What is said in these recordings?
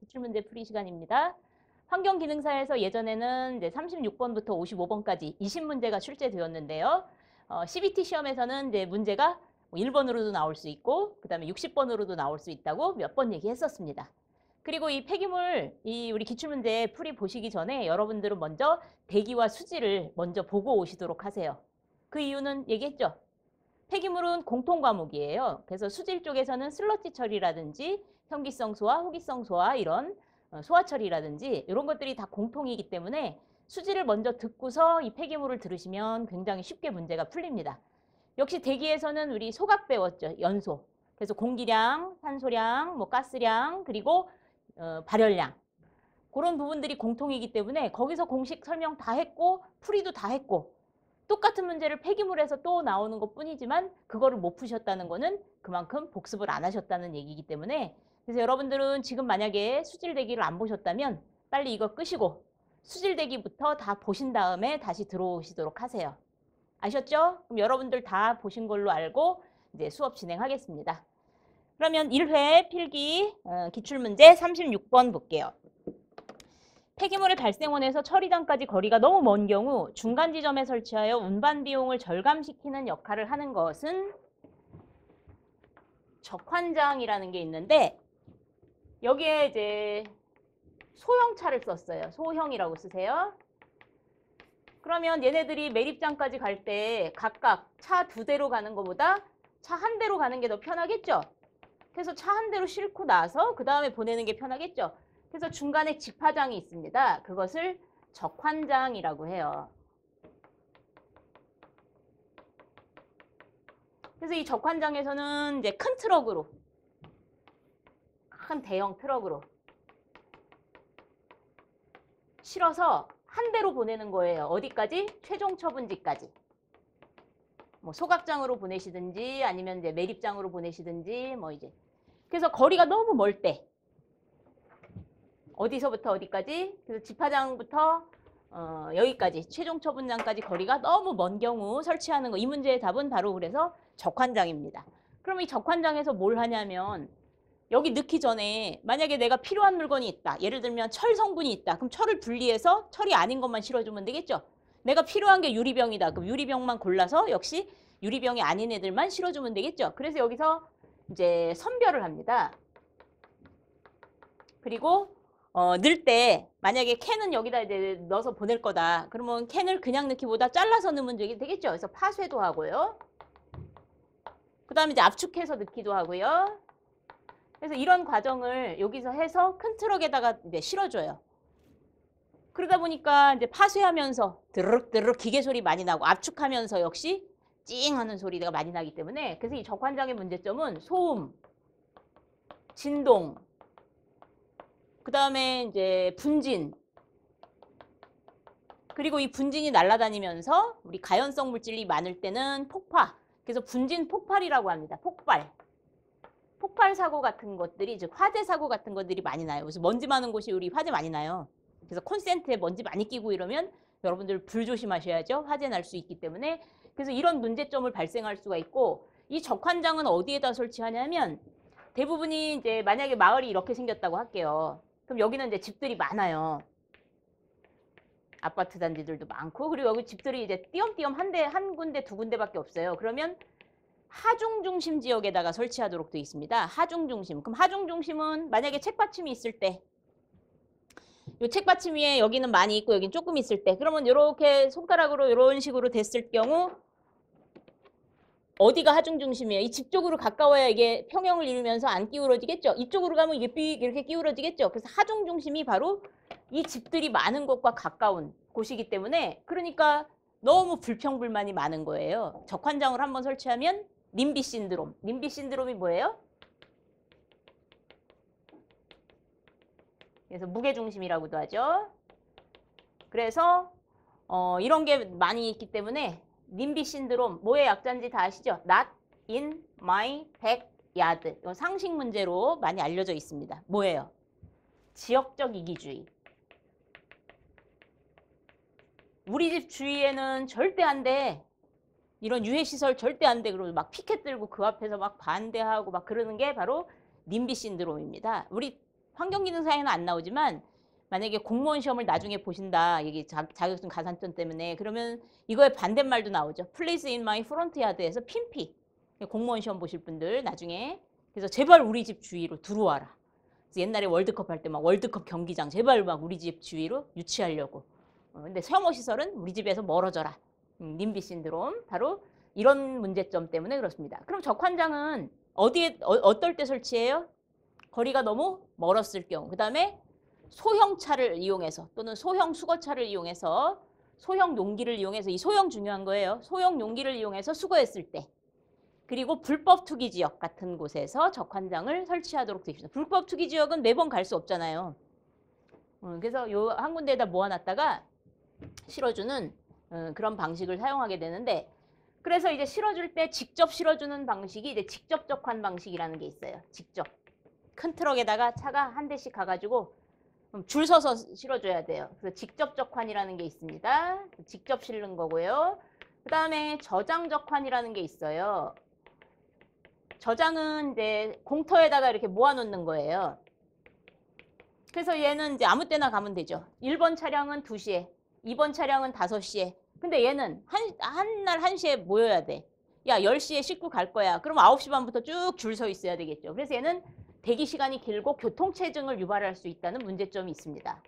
기출문제 풀이 시간입니다. 환경기능사에서 예전에는 이제 36번부터 55번까지 20문제가 출제되었는데요. CBT 시험에서는 이제 문제가 1번으로도 나올 수 있고 그 다음에 60번으로도 나올 수 있다고 몇 번 얘기했었습니다. 그리고 이 폐기물, 우리 기출문제 풀이 보시기 전에 여러분들은 먼저 대기와 수지를 먼저 보고 오시도록 하세요. 그 이유는 얘기했죠. 폐기물은 공통 과목이에요. 그래서 수질 쪽에서는 슬러지 처리라든지 현기성 소화, 호기성 소화 이런 소화 처리라든지 이런 것들이 다 공통이기 때문에 수지를 먼저 듣고서 이 폐기물을 들으시면 굉장히 쉽게 문제가 풀립니다. 역시 대기에서는 우리 소각 배웠죠. 연소. 그래서 공기량, 산소량, 뭐 가스량, 그리고 발열량. 그런 부분들이 공통이기 때문에 거기서 공식 설명 다 했고 풀이도 다 했고 똑같은 문제를 폐기물에서 또 나오는 것 뿐이지만 그거를 못 푸셨다는 거는 그만큼 복습을 안 하셨다는 얘기이기 때문에 그래서 여러분들은 지금 만약에 수질대기를 안 보셨다면 빨리 이거 끄시고 수질대기부터 다 보신 다음에 다시 들어오시도록 하세요. 아셨죠? 그럼 여러분들 다 보신 걸로 알고 이제 수업 진행하겠습니다. 그러면 1회 필기 기출문제 36번 볼게요. 폐기물의 발생원에서 처리장까지 거리가 너무 먼 경우 중간 지점에 설치하여 운반 비용을 절감시키는 역할을 하는 것은 적환장이라는 게 있는데 여기에 이제 소형차를 썼어요. 소형이라고 쓰세요. 그러면 얘네들이 매립장까지 갈 때 각각 차 2대로 가는 것보다 차 1대로 가는 게 더 편하겠죠? 그래서 차 1대로 싣고 나서 그 다음에 보내는 게 편하겠죠? 그래서 중간에 직파장이 있습니다. 그것을 적환장이라고 해요. 그래서 이 적환장에서는 이제 큰 트럭으로, 큰 대형 트럭으로 실어서 한 대로 보내는 거예요. 어디까지? 최종 처분지까지. 뭐 소각장으로 보내시든지 아니면 이제 매립장으로 보내시든지 뭐 이제. 그래서 거리가 너무 멀 때. 어디서부터 어디까지? 그래서 집화장부터 여기까지 최종 처분장까지 거리가 너무 먼 경우 설치하는 거. 이 문제의 답은 바로 그래서 적환장입니다. 그럼 이 적환장에서 뭘 하냐면 여기 넣기 전에 만약에 내가 필요한 물건이 있다. 예를 들면 철 성분이 있다. 그럼 철을 분리해서 철이 아닌 것만 실어주면 되겠죠. 내가 필요한 게 유리병이다. 그럼 유리병만 골라서 역시 유리병이 아닌 애들만 실어주면 되겠죠. 그래서 여기서 이제 선별을 합니다. 그리고 넣을 때 만약에 캔은 여기다 이제 넣어서 보낼 거다. 그러면 캔을 그냥 넣기보다 잘라서 넣으면 되겠죠. 그래서 파쇄도 하고요. 그 다음에 이제 압축해서 넣기도 하고요. 그래서 이런 과정을 여기서 해서 큰 트럭에다가 이제 실어줘요. 그러다 보니까 이제 파쇄하면서 드르륵 드르륵 기계 소리 많이 나고 압축하면서 역시 찡 하는 소리가 많이 나기 때문에 그래서 이 적환장의 문제점은 소음, 진동, 그 다음에 이제 분진, 그리고 이 분진이 날아다니면서 우리 가연성 물질이 많을 때는 폭파, 그래서 분진 폭발이라고 합니다. 폭발. 폭발 사고 같은 것들이 즉 화재 사고 같은 것들이 많이 나요. 그래서 먼지 많은 곳이 우리 화재 많이 나요. 그래서 콘센트에 먼지 많이 끼고 이러면 여러분들 불 조심하셔야죠. 화재 날 수 있기 때문에. 그래서 이런 문제점을 발생할 수가 있고 이 적환장은 어디에다 설치하냐면 대부분이 이제 만약에 마을이 이렇게 생겼다고 할게요. 그럼 여기는 이제 집들이 많아요. 아파트 단지들도 많고 그리고 여기 집들이 이제 띄엄띄엄 한 군데 두 군데밖에 없어요. 그러면 하중 중심 지역에다가 설치하도록 되어 있습니다. 하중 중심. 그럼 하중 중심은 만약에 책받침이 있을 때 이 책받침 위에 여기는 많이 있고 여기는 조금 있을 때 그러면 이렇게 손가락으로 이런 식으로 됐을 경우 어디가 하중 중심이에요? 이 집 쪽으로 가까워야 이게 평형을 이루면서 안 기울어지겠죠? 이쪽으로 가면 이게 삐 이렇게 기울어지겠죠? 그래서 하중 중심이 바로 이 집들이 많은 곳과 가까운 곳이기 때문에 그러니까 너무 불평불만이 많은 거예요. 적환장을 한번 설치하면 님비 신드롬. 님비 신드롬이 뭐예요? 그래서 무게중심이라고도 하죠. 그래서 이런 게 많이 있기 때문에 님비 신드롬, 뭐의 약자인지 다 아시죠? Not in my backyard. 이건 상식 문제로 많이 알려져 있습니다. 뭐예요? 지역적 이기주의. 우리 집 주위에는 절대 안 돼. 이런 유해시설 절대 안 돼. 그러고 막 피켓 들고 그 앞에서 막 반대하고 막 그러는 게 바로 님비 신드롬입니다. 우리 환경기능사에는 안 나오지만 만약에 공무원 시험을 나중에 보신다. 이게 자격증 가산점 때문에 그러면 이거의 반대말도 나오죠. Please in my front yard에서 핀피. 공무원 시험 보실 분들 나중에. 그래서 제발 우리 집 주위로 들어와라. 그래서 옛날에 월드컵 할 때 막 월드컵 경기장 제발 막 우리 집 주위로 유치하려고. 근데 소형 시설은 우리 집에서 멀어져라. 님비 신드롬. 바로 이런 문제점 때문에 그렇습니다. 그럼 적환장은 어떨 때 설치해요? 거리가 너무 멀었을 경우. 그 다음에 소형차를 이용해서 또는 소형 수거차를 이용해서 소형 용기를 이용해서 이 소형 중요한 거예요. 소형 용기를 이용해서 수거했을 때. 그리고 불법 투기 지역 같은 곳에서 적환장을 설치하도록 되어 있습니다. 불법 투기 지역은 매번 갈 수 없잖아요. 그래서 요 한 군데에다 모아놨다가 실어주는 그런 방식을 사용하게 되는데 그래서 이제 실어줄 때 직접 실어주는 방식이 이제 직접 적환 방식이라는 게 있어요. 직접. 큰 트럭에다가 차가 한 대씩 가가지고 줄 서서 실어줘야 돼요. 그래서 직접 적환이라는 게 있습니다. 직접 실는 거고요. 그 다음에 저장 적환이라는 게 있어요. 저장은 이제 공터에다가 이렇게 모아놓는 거예요. 그래서 얘는 이제 아무 때나 가면 되죠. 1번 차량은 2시에, 2번 차량은 5시에. 근데 얘는 한날 1시에 모여야 돼. 야, 10시에 싣고 갈 거야. 그럼 9시 반부터 쭉 줄 서 있어야 되겠죠. 그래서 얘는 대기 시간이 길고 교통체증을 유발할 수 있다는 문제점이 있습니다.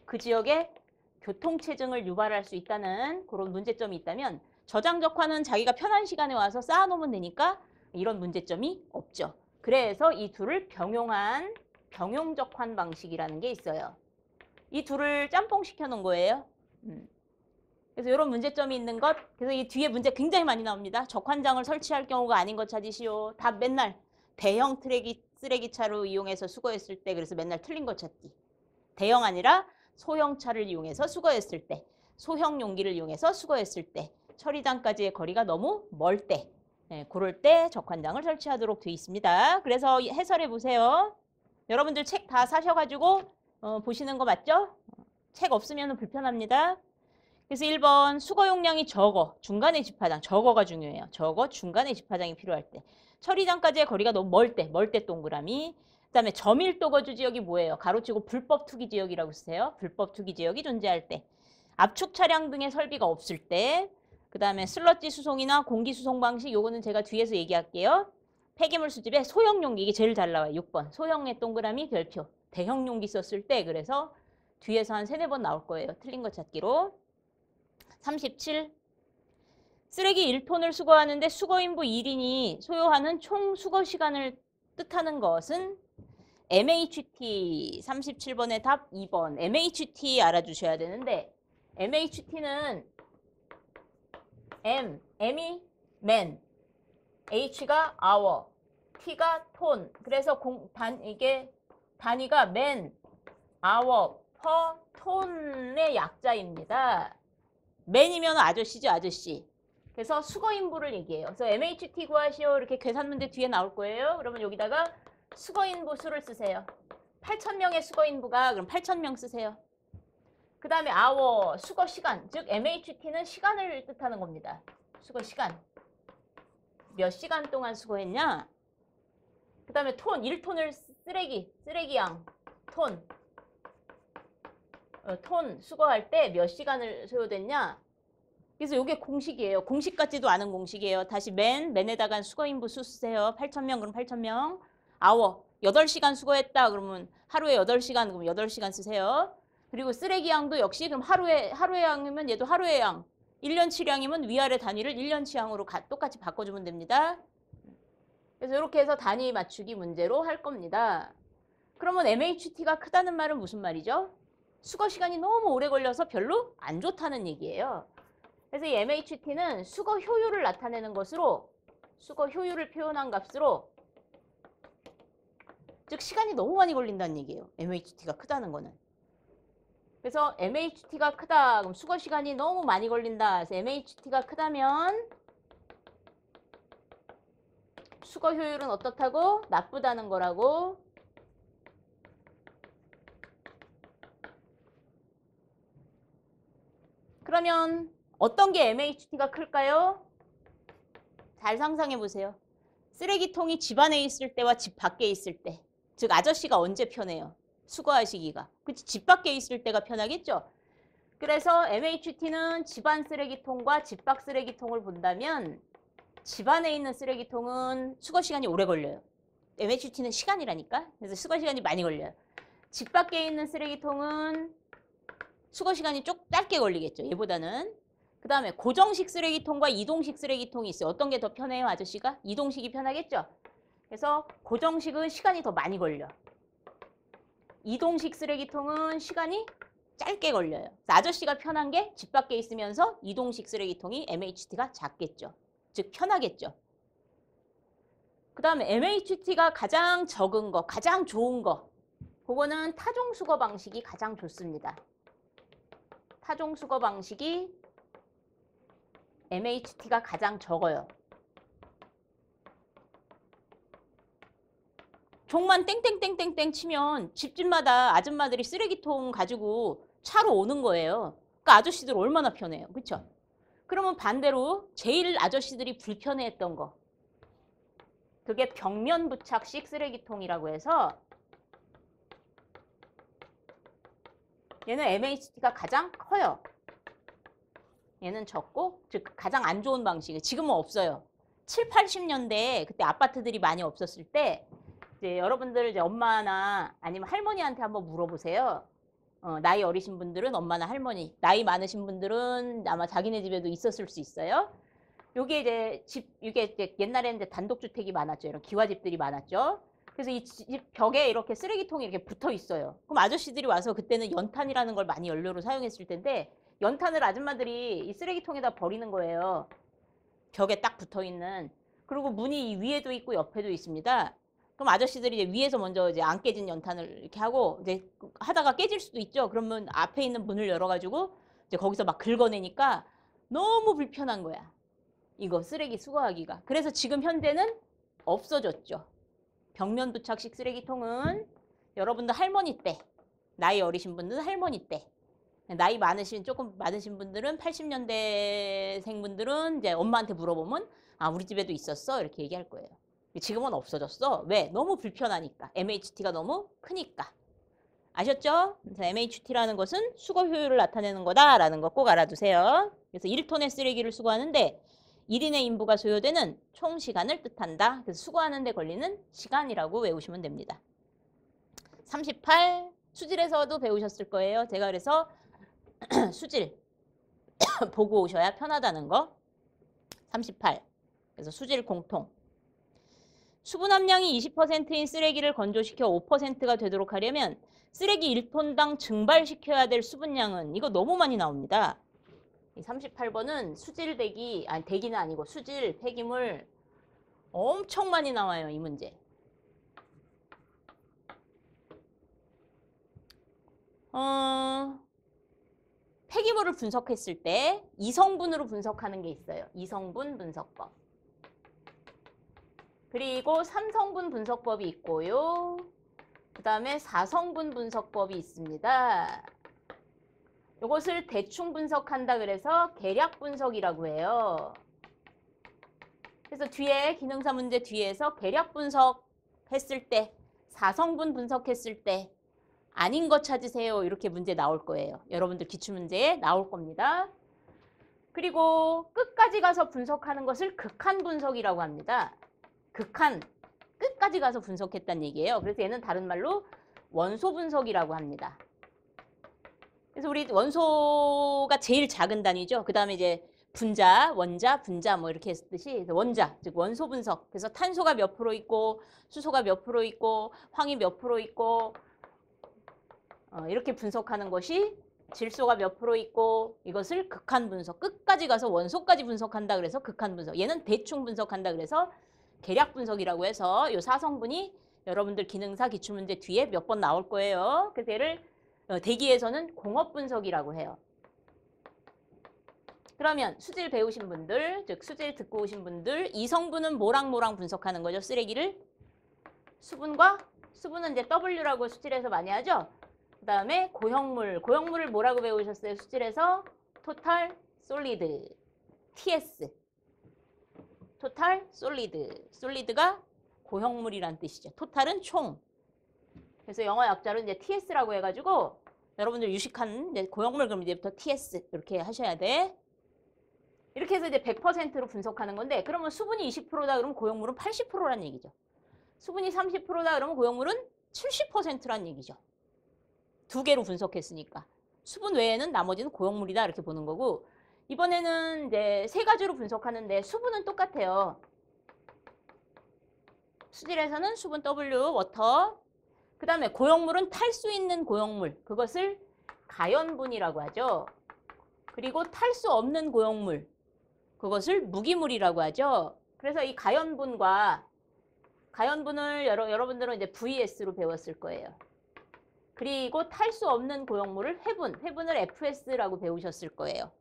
그 지역에 교통체증을 유발할 수 있다는 그런 문제점이 있다면 저장적화는 자기가 편한 시간에 와서 쌓아놓으면 되니까 이런 문제점이 없죠. 그래서 이 둘을 병용한 병용적환 방식이라는 게 있어요. 이 둘을 짬뽕 시켜놓은 거예요. 그래서 이런 문제점이 있는 것, 그래서 이 뒤에 문제 굉장히 많이 나옵니다. 적환장을 설치할 경우가 아닌 것 찾으시오. 다 맨날 대형 쓰레기차로 이용해서 수거했을 때 그래서 맨날 틀린 것 찾기. 대형 아니라 소형차를 이용해서 수거했을 때, 소형 용기를 이용해서 수거했을 때, 처리장까지의 거리가 너무 멀 때, 그럴 때 적환장을 설치하도록 되어 있습니다. 그래서 해설해 보세요. 여러분들 책 다 사셔가지고 보시는 거 맞죠? 책 없으면 불편합니다. 그래서 1번 수거 용량이 적어. 중간에 집화장. 적어가 중요해요. 적어 중간에 집화장이 필요할 때. 처리장까지의 거리가 너무 멀 때 동그라미. 그다음에 저밀도 거주 지역이 뭐예요? 가로치고 불법 투기 지역이라고 쓰세요. 불법 투기 지역이 존재할 때. 압축 차량 등의 설비가 없을 때. 그다음에 슬러지 수송이나 공기 수송 방식 요거는 제가 뒤에서 얘기할게요. 폐기물 수집에 소형 용기 이게 제일 잘 나와요. 6번. 소형의 동그라미 별표. 대형 용기 썼을 때 그래서 뒤에서 한 3-4번 나올 거예요. 틀린 거 찾기로. 37. 쓰레기 1톤을 수거하는데 수거인부 1인이 소요하는 총 수거 시간을 뜻하는 것은 MHT 37번의 답 2번. MHT 알아주셔야 되는데 MHT는 M이 man, H가 hour, T가 톤. 그래서 이게 단위가 man, hour, per 톤의 약자입니다. 맨이면 아저씨죠, 아저씨. 그래서 수거인부를 얘기해요. 그래서 MHT 구하시오 이렇게 계산 문제 뒤에 나올 거예요. 그러면 여기다가 수거인부 수를 쓰세요. 8,000명의 수거인부가 그럼 8,000명 쓰세요. 그 다음에 hour, 수거 시간. 즉 MHT는 시간을 뜻하는 겁니다. 수거 시간. 몇 시간 동안 수거했냐? 그 다음에 톤, 1톤을 쓰레기양, 톤. 톤 수거할 때 몇 시간을 소요됐냐? 그래서 이게 공식이에요. 공식 같지도 않은 공식이에요. 다시 맨에다가 수거인부 수 쓰세요. 8,000명 그럼 8,000명. 아워 8시간 수거했다 그러면 하루에 8시간 그럼 8시간 쓰세요. 그리고 쓰레기 양도 역시 그럼 하루에 양이면 얘도 하루의 양. 1년치량이면 위아래 단위를 1년치양으로 똑같이 바꿔주면 됩니다. 그래서 이렇게 해서 단위 맞추기 문제로 할 겁니다. 그러면 MHT가 크다는 말은 무슨 말이죠? 수거 시간이 너무 오래 걸려서 별로 안 좋다는 얘기예요. 그래서 이 MHT는 수거 효율을 나타내는 것으로 수거 효율을 표현한 값으로 즉 시간이 너무 많이 걸린다는 얘기예요. MHT가 크다는 거는. 그래서 MHT가 크다. 그럼 수거 시간이 너무 많이 걸린다. 그래서 MHT가 크다면 수거 효율은 어떻다고? 나쁘다는 거라고. 그러면 어떤 게 MHT가 클까요? 잘 상상해 보세요. 쓰레기통이 집 안에 있을 때와 집 밖에 있을 때, 즉 아저씨가 언제 편해요? 수거하시기가. 그치? 집 밖에 있을 때가 편하겠죠? 그래서 MHT는 집안 쓰레기통과 집 밖 쓰레기통을 본다면 집 안에 있는 쓰레기통은 수거 시간이 오래 걸려요. MHT는 시간이라니까. 그래서 수거 시간이 많이 걸려요. 집 밖에 있는 쓰레기통은 수거 시간이 좀 짧게 걸리겠죠. 얘보다는. 그 다음에 고정식 쓰레기통과 이동식 쓰레기통이 있어요. 어떤 게 더 편해요, 아저씨가? 이동식이 편하겠죠? 그래서 고정식은 시간이 더 많이 걸려. 이동식 쓰레기통은 시간이 짧게 걸려요. 아저씨가 편한 게 집 밖에 있으면서 이동식 쓰레기통이 MHT가 작겠죠. 즉 편하겠죠. 그 다음에 MHT가 가장 적은 거, 가장 좋은 거, 그거는 타종 수거 방식이 가장 좋습니다. 타종 수거 방식이 MHT가 가장 적어요. 종만 땡땡땡땡땡 치면 집집마다 아줌마들이 쓰레기통 가지고 차로 오는 거예요. 그러니까 아저씨들 얼마나 편해요. 그렇죠? 그러면 반대로 제일 아저씨들이 불편해했던 거, 그게 벽면 부착식 쓰레기통이라고 해서 얘는 MHT가 가장 커요. 얘는 적고, 즉 가장 안 좋은 방식이 지금은 없어요. 7, 80년대에 그때 아파트들이 많이 없었을 때 이제 여러분들 이제 엄마나 아니면 할머니한테 한번 물어보세요. 나이 어리신 분들은 엄마나 할머니, 나이 많으신 분들은 아마 자기네 집에도 있었을 수 있어요. 요게 이제 이게 이제 옛날에는 이제 단독주택이 많았죠. 이런 기와집들이 많았죠. 그래서 이 집 벽에 이렇게 쓰레기통이 이렇게 붙어 있어요. 그럼 아저씨들이 와서 그때는 연탄이라는 걸 많이 연료로 사용했을 텐데 연탄을 아줌마들이 이 쓰레기통에다 버리는 거예요. 벽에 딱 붙어 있는. 그리고 문이 위에도 있고 옆에도 있습니다. 그럼 아저씨들이 이제 위에서 먼저 이제 안 깨진 연탄을 이렇게 하고 이제 하다가 깨질 수도 있죠. 그러면 앞에 있는 문을 열어가지고 이제 거기서 막 긁어내니까 너무 불편한 거야. 이거 쓰레기 수거하기가. 그래서 지금 현재는 없어졌죠. 벽면 부착식 쓰레기통은 여러분들 할머니 때, 나이 어리신 분들은 할머니 때, 나이 많으신 조금 많으신 분들은 80년대생 분들은 이제 엄마한테 물어보면 아 우리 집에도 있었어 이렇게 얘기할 거예요. 지금은 없어졌어. 왜? 너무 불편하니까. MHT가 너무 크니까. 아셨죠? 그래서 MHT라는 것은 수거 효율을 나타내는 거다라는 거 꼭 알아두세요. 그래서 1톤의 쓰레기를 수거하는데 1인의 인부가 소요되는 총 시간을 뜻한다. 그래서 수거하는 데 걸리는 시간이라고 외우시면 됩니다. 38 수질에서도 배우셨을 거예요. 제가 그래서 수질 보고 오셔야 편하다는 거. 38 그래서 수질 공통. 수분 함량이 20%인 쓰레기를 건조시켜 5%가 되도록 하려면 쓰레기 1톤당 증발시켜야 될 수분량은 이거 너무 많이 나옵니다. 이 38번은 수질 대기, 아니 대기는 아니고 수질 폐기물 엄청 많이 나와요. 이 문제. 폐기물을 분석했을 때 이성분으로 분석하는 게 있어요. 이성분 분석법. 그리고 3성분 분석법이 있고요. 그 다음에 4성분 분석법이 있습니다. 이것을 대충 분석한다 그래서 계략 분석이라고 해요. 그래서 뒤에 기능사 문제 뒤에서 계략 분석했을 때 4성분 분석했을 때 아닌 거 찾으세요. 이렇게 문제 나올 거예요. 여러분들 기출문제에 나올 겁니다. 그리고 끝까지 가서 분석하는 것을 극한 분석이라고 합니다. 극한, 끝까지 가서 분석했다는 얘기예요. 그래서 얘는 다른 말로 원소 분석이라고 합니다. 그래서 우리 원소가 제일 작은 단위죠. 그 다음에 이제 분자, 원자, 분자 뭐 이렇게 했듯이 원자, 즉 원소 분석. 그래서 탄소가 몇 프로 있고 수소가 몇 프로 있고 황이 몇 프로 있고 이렇게 분석하는 것이 질소가 몇 프로 있고 이것을 극한 분석. 끝까지 가서 원소까지 분석한다 그래서 극한 분석. 얘는 대충 분석한다 그래서 계략 분석이라고 해서 이 4성분이 여러분들 기능사 기출문제 뒤에 몇 번 나올 거예요. 그래서 얘를 대기에서는 공업 분석이라고 해요. 그러면 수질 배우신 분들, 즉 수질 듣고 오신 분들, 이성분은 뭐랑 분석하는 거죠? 쓰레기를 수분은 이제 W라고 수질에서 많이 하죠. 그 다음에 고형물을 뭐라고 배우셨어요? 수질에서 토탈 솔리드, TS. 토탈 솔리드. 솔리드가 고형물이란 뜻이죠. 토탈은 총. 그래서 영어 약자로 이제 TS라고 해가지고 여러분들 유식한 이제 고형물 그럼 이제부터 TS 이렇게 하셔야 돼. 이렇게 해서 이제 100%로 분석하는 건데 그러면 수분이 20%다 그러면 고형물은 80%란 얘기죠. 수분이 30%다 그러면 고형물은 70%란 얘기죠. 두 개로 분석했으니까. 수분 외에는 나머지는 고형물이다 이렇게 보는 거고 이번에는 이제 세 가지로 분석하는데 수분은 똑같아요. 수질에서는 수분 W, 워터. 그 다음에 고형물은 탈 수 있는 고형물. 그것을 가연분이라고 하죠. 그리고 탈 수 없는 고형물. 그것을 무기물이라고 하죠. 그래서 이 가연분과 가연분을 여러분들은 이제 VS로 배웠을 거예요. 그리고 탈 수 없는 고형물을 회분을 FS라고 배우셨을 거예요.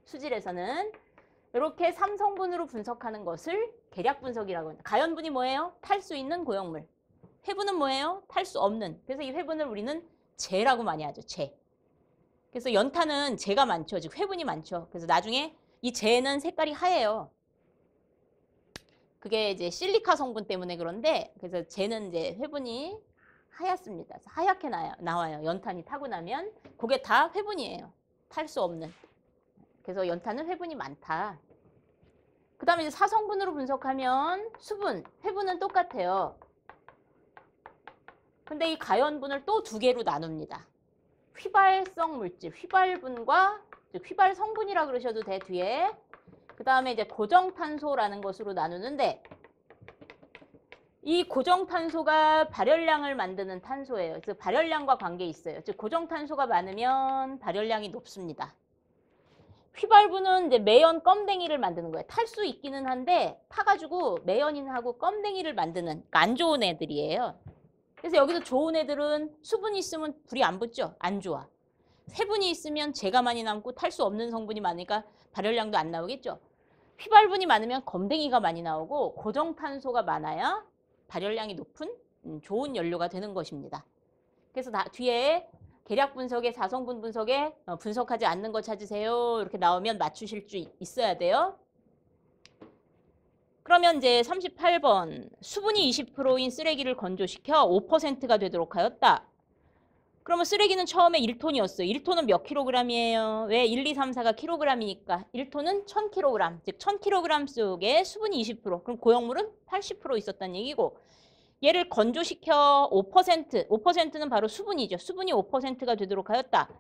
수질에서는 이렇게 3성분으로 분석하는 것을 계략 분석이라고 합니다. 가연분이 뭐예요? 탈 수 있는 고형물. 회분은 뭐예요? 탈 수 없는. 그래서 이 회분을 우리는 재라고 많이 하죠. 재. 그래서 연탄은 재가 많죠. 즉 회분이 많죠. 그래서 나중에 이 재는 색깔이 하얘요. 그게 이제 실리카 성분 때문에 그런데 그래서 재는 이제 회분이 하얗습니다. 하얗게 나와요. 연탄이 타고 나면 그게 다 회분이에요. 탈 수 없는. 그래서 연탄은 회분이 많다. 그 다음에 이제 사성분으로 분석하면 수분, 회분은 똑같아요. 근데 이 가연분을 또 두 개로 나눕니다. 휘발성 물질, 휘발분과 휘발 성분이라 그러셔도 돼, 뒤에. 그 다음에 이제 고정탄소라는 것으로 나누는데 이 고정탄소가 발열량을 만드는 탄소예요. 그래서 발열량과 관계 있어요. 즉 고정탄소가 많으면 발열량이 높습니다. 휘발분은 이제 매연 껌댕이를 만드는 거예요. 탈 수 있기는 한데 타가지고 매연인하고 껌댕이를 만드는 그러니까 안 좋은 애들이에요. 그래서 여기서 좋은 애들은 수분이 있으면 불이 안 붙죠. 안 좋아. 세분이 있으면 재가 많이 남고 탈 수 없는 성분이 많으니까 발열량도 안 나오겠죠. 휘발분이 많으면 검댕이가 많이 나오고 고정탄소가 많아야 발열량이 높은 좋은 연료가 되는 것입니다. 그래서 뒤에 계략 분석에 사성분 분석에 분석하지 않는 거 찾으세요. 이렇게 나오면 맞추실 수 있어야 돼요. 그러면 이제 38번 수분이 20%인 쓰레기를 건조시켜 5%가 되도록 하였다. 그러면 쓰레기는 처음에 1톤이었어요. 1톤은 몇 킬로그램이에요? 왜 1, 2, 3, 4가 킬로그램이니까 1톤은 1000킬로그램. 즉 1000킬로그램 속에 수분이 20%. 그럼 고형물은 80% 있었다는 얘기고 얘를 건조시켜 5%. 5%는 바로 수분이죠. 수분이 5%가 되도록 하였다.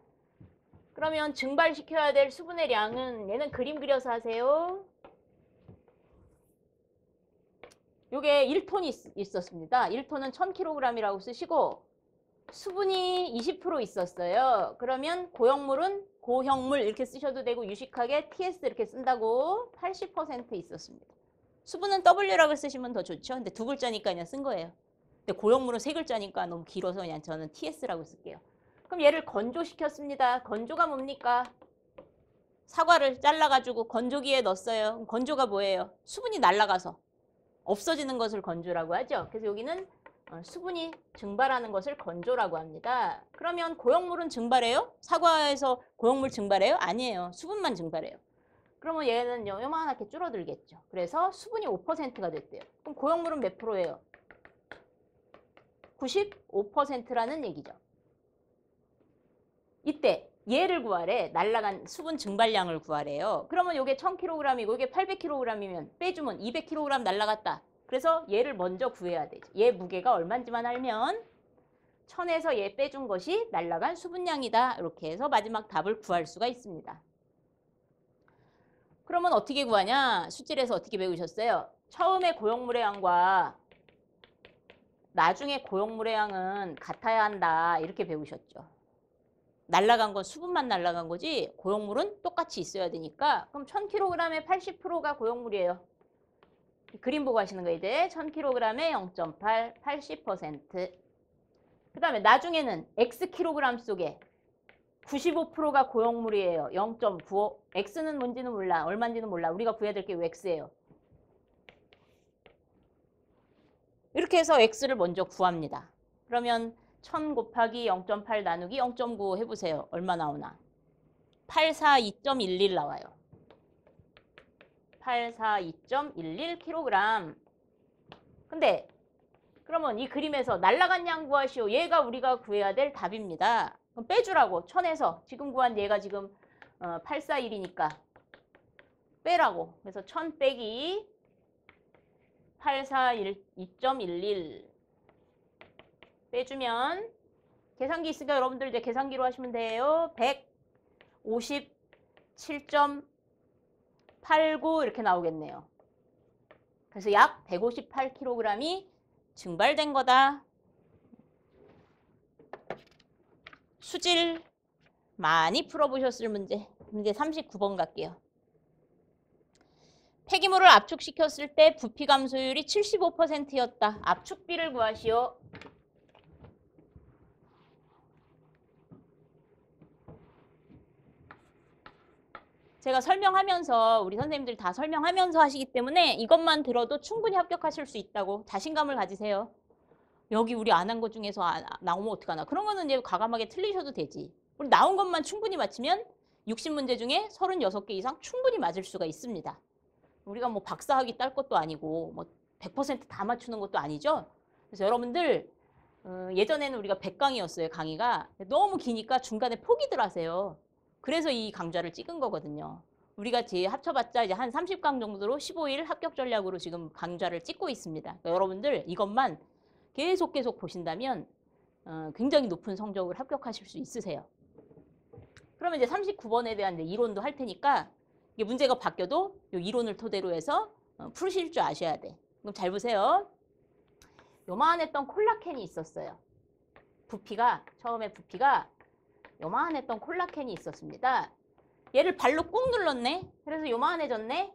그러면 증발시켜야 될 수분의 양은 얘는 그림 그려서 하세요. 요게 1톤이 있었습니다. 1톤은 1000kg이라고 쓰시고 수분이 20% 있었어요. 그러면 고형물 이렇게 쓰셔도 되고 유식하게 TS 이렇게 쓴다고 80% 있었습니다. 수분은 W라고 쓰시면 더 좋죠. 근데 두 글자니까 그냥 쓴 거예요. 근데 고형물은 세 글자니까 너무 길어서 그냥 저는 TS라고 쓸게요. 그럼 얘를 건조시켰습니다. 건조가 뭡니까? 사과를 잘라가지고 건조기에 넣었어요. 그럼 건조가 뭐예요? 수분이 날아가서 없어지는 것을 건조라고 하죠. 그래서 여기는 수분이 증발하는 것을 건조라고 합니다. 그러면 고형물은 증발해요? 사과에서 고형물 증발해요? 아니에요. 수분만 증발해요. 그러면 얘는 요만하게 줄어들겠죠. 그래서 수분이 5%가 됐대요. 그럼 고형물은 몇 프로예요? 95%라는 얘기죠. 이때 얘를 구하래. 날아간 수분 증발량을 구하래요. 그러면 이게 1000kg이고 이게 800kg이면 빼주면 200kg 날아갔다. 그래서 얘를 먼저 구해야 되죠. 얘 무게가 얼마인지만 알면 1000에서 얘 빼준 것이 날아간 수분량이다. 이렇게 해서 마지막 답을 구할 수가 있습니다. 그러면 어떻게 구하냐? 수질에서 어떻게 배우셨어요? 처음에 고형물의 양과 나중에 고형물의 양은 같아야 한다. 이렇게 배우셨죠. 날아간 건 수분만 날아간 거지 고형물은 똑같이 있어야 되니까 그럼 1000kg에 80%가 고형물이에요. 그림 보고 하시는 거 이제 1000kg에 0.8, 80%. 그 다음에 나중에는 Xkg 속에 95%가 고형물이에요. 0.95. X는 뭔지는 몰라. 얼마인지는 몰라. 우리가 구해야 될 게 X예요. 이렇게 해서 X를 먼저 구합니다. 그러면 1000 곱하기 0.8 나누기 0.9 해보세요. 얼마 나오나? 842.11 나와요. 842.11kg. 근데 그러면 이 그림에서 날라간 양 구하시오. 얘가 우리가 구해야 될 답입니다. 그럼 빼주라고. 1000에서 지금 구한 얘가 지금 841이니까 빼라고. 그래서 1000 빼기 842.11 빼주면 계산기 있으니까 여러분들 이제 계산기로 하시면 돼요. 157.89 이렇게 나오겠네요. 그래서 약 158kg이 증발된 거다. 수질 많이 풀어보셨을 문제. 문제 39번 갈게요. 폐기물을 압축시켰을 때 부피 감소율이 75%였다. 압축비를 구하시오. 제가 설명하면서 우리 선생님들 다 설명하면서 하시기 때문에 이것만 들어도 충분히 합격하실 수 있다고 자신감을 가지세요. 여기 우리 안 한 것 중에서 나오면 어떡하나. 그런 거는 이제 과감하게 틀리셔도 되지. 우리 나온 것만 충분히 맞히면 60문제 중에 36개 이상 충분히 맞을 수가 있습니다. 우리가 뭐 박사학위 딸 것도 아니고 뭐 100% 다 맞추는 것도 아니죠. 그래서 여러분들 예전에는 우리가 100강이었어요. 강의가. 너무 기니까 중간에 포기들 하세요. 그래서 이 강좌를 찍은 거거든요. 우리가 제 합쳐봤자 이제 한 30강 정도로 15일 합격 전략으로 지금 강좌를 찍고 있습니다. 그러니까 여러분들 이것만 계속 보신다면 굉장히 높은 성적을 합격하실 수 있으세요. 그러면 이제 39번에 대한 이제 이론도 할 테니까 이게 문제가 바뀌어도 이 이론을 토대로 해서 푸실 줄 아셔야 돼. 그럼 잘 보세요. 요만했던 콜라캔이 있었어요. 처음에 부피가 요만했던 콜라캔이 있었습니다. 얘를 발로 꾹 눌렀네. 그래서 요만해졌네.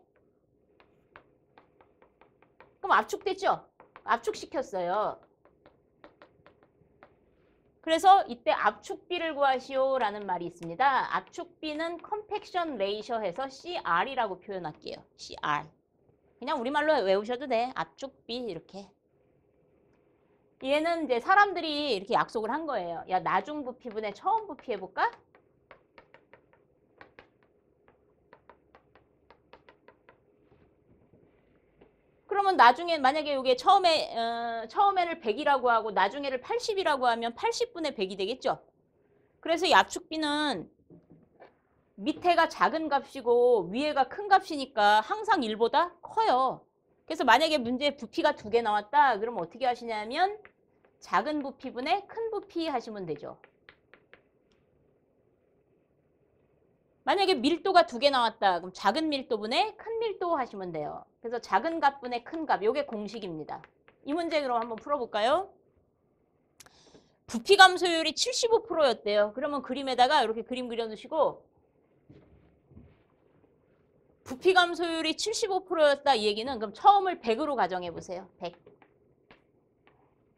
그럼 압축됐죠? 압축시켰어요. 그래서 이때 압축비를 구하시오라는 말이 있습니다. 압축비는 컴팩션 레이셔 해서 CR이라고 표현할게요. CR. 그냥 우리말로 외우셔도 돼. 압축비 이렇게. 얘는 이제 사람들이 이렇게 약속을 한 거예요. 야, 나중 부피분의 처음 부피 해볼까? 그러면 나중에 만약에 이게 처음에를 100이라고 하고 나중에를 80이라고 하면 80분의 100이 되겠죠? 그래서 이 압축비는 밑에가 작은 값이고 위에가 큰 값이니까 항상 1보다 커요. 그래서 만약에 문제에 부피가 2개 나왔다. 그러면 어떻게 하시냐면 작은 부피분의 큰 부피 하시면 되죠. 만약에 밀도가 2개 나왔다. 그럼 작은 밀도분의 큰 밀도 하시면 돼요. 그래서 작은 값분의 큰 값. 이게 공식입니다. 이 문제 그럼 한번 풀어볼까요? 부피 감소율이 75%였대요. 그러면 그림에다가 이렇게 그림 그려놓으시고 부피 감소율이 75%였다 이 얘기는 그럼 처음을 100으로 가정해 보세요. 100.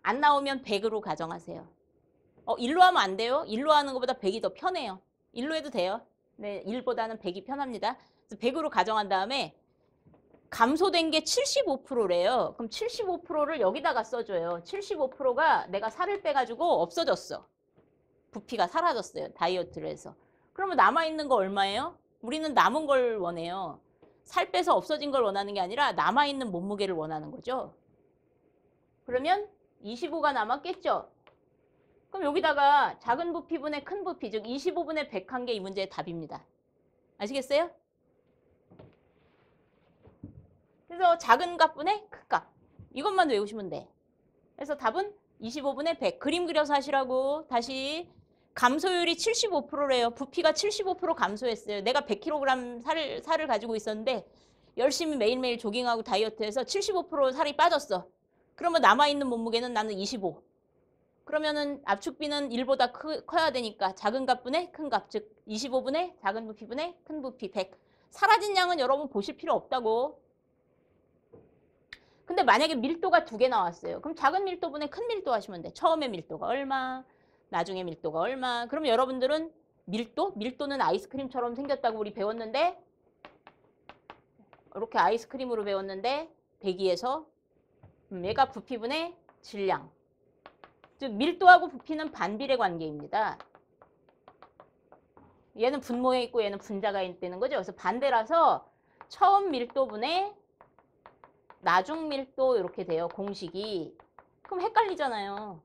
안 나오면 100으로 가정하세요. 일로 하면 안 돼요. 일로 하는 것보다 100이 더 편해요. 일로 해도 돼요. 네, 1보다는 100이 편합니다. 그래서 100으로 가정한 다음에 감소된 게 75%래요. 그럼 75%를 여기다가 써줘요. 75%가 내가 살을 빼가지고 없어졌어. 부피가 사라졌어요. 다이어트를 해서. 그러면 남아있는 거 얼마예요? 우리는 남은 걸 원해요. 살 빼서 없어진 걸 원하는 게 아니라 남아있는 몸무게를 원하는 거죠. 그러면 25가 남았겠죠? 그럼 여기다가 작은 부피분의 큰 부피, 즉 25분의 100 한 게 이 문제의 답입니다. 아시겠어요? 그래서 작은 값분의 큰 값. 이것만 외우시면 돼. 그래서 답은 25분의 100. 그림 그려서 하시라고. 다시 감소율이 75%래요. 부피가 75% 감소했어요. 내가 100kg 살을 가지고 있었는데 열심히 매일매일 조깅하고 다이어트해서 75% 살이 빠졌어. 그러면 남아있는 몸무게는 나는 25. 그러면은 압축비는 1보다 커야 되니까 작은 값분의 큰 값, 즉 25분의 작은 부피분의 큰 부피 100. 사라진 양은 여러분 보실 필요 없다고. 근데 만약에 밀도가 2개 나왔어요. 그럼 작은 밀도분의 큰 밀도 하시면 돼. 처음에 밀도가 얼마, 나중에 밀도가 얼마. 그럼 여러분들은 밀도는 아이스크림처럼 생겼다고 우리 배웠는데 이렇게 아이스크림으로 배웠는데 대기에서 얘가 부피분의 질량. 즉 밀도하고 부피는 반비례 관계입니다. 얘는 분모에 있고 얘는 분자가 있다는 거죠. 그래서 반대라서 처음 밀도분의 나중 밀도 이렇게 돼요. 공식이. 그럼 헷갈리잖아요.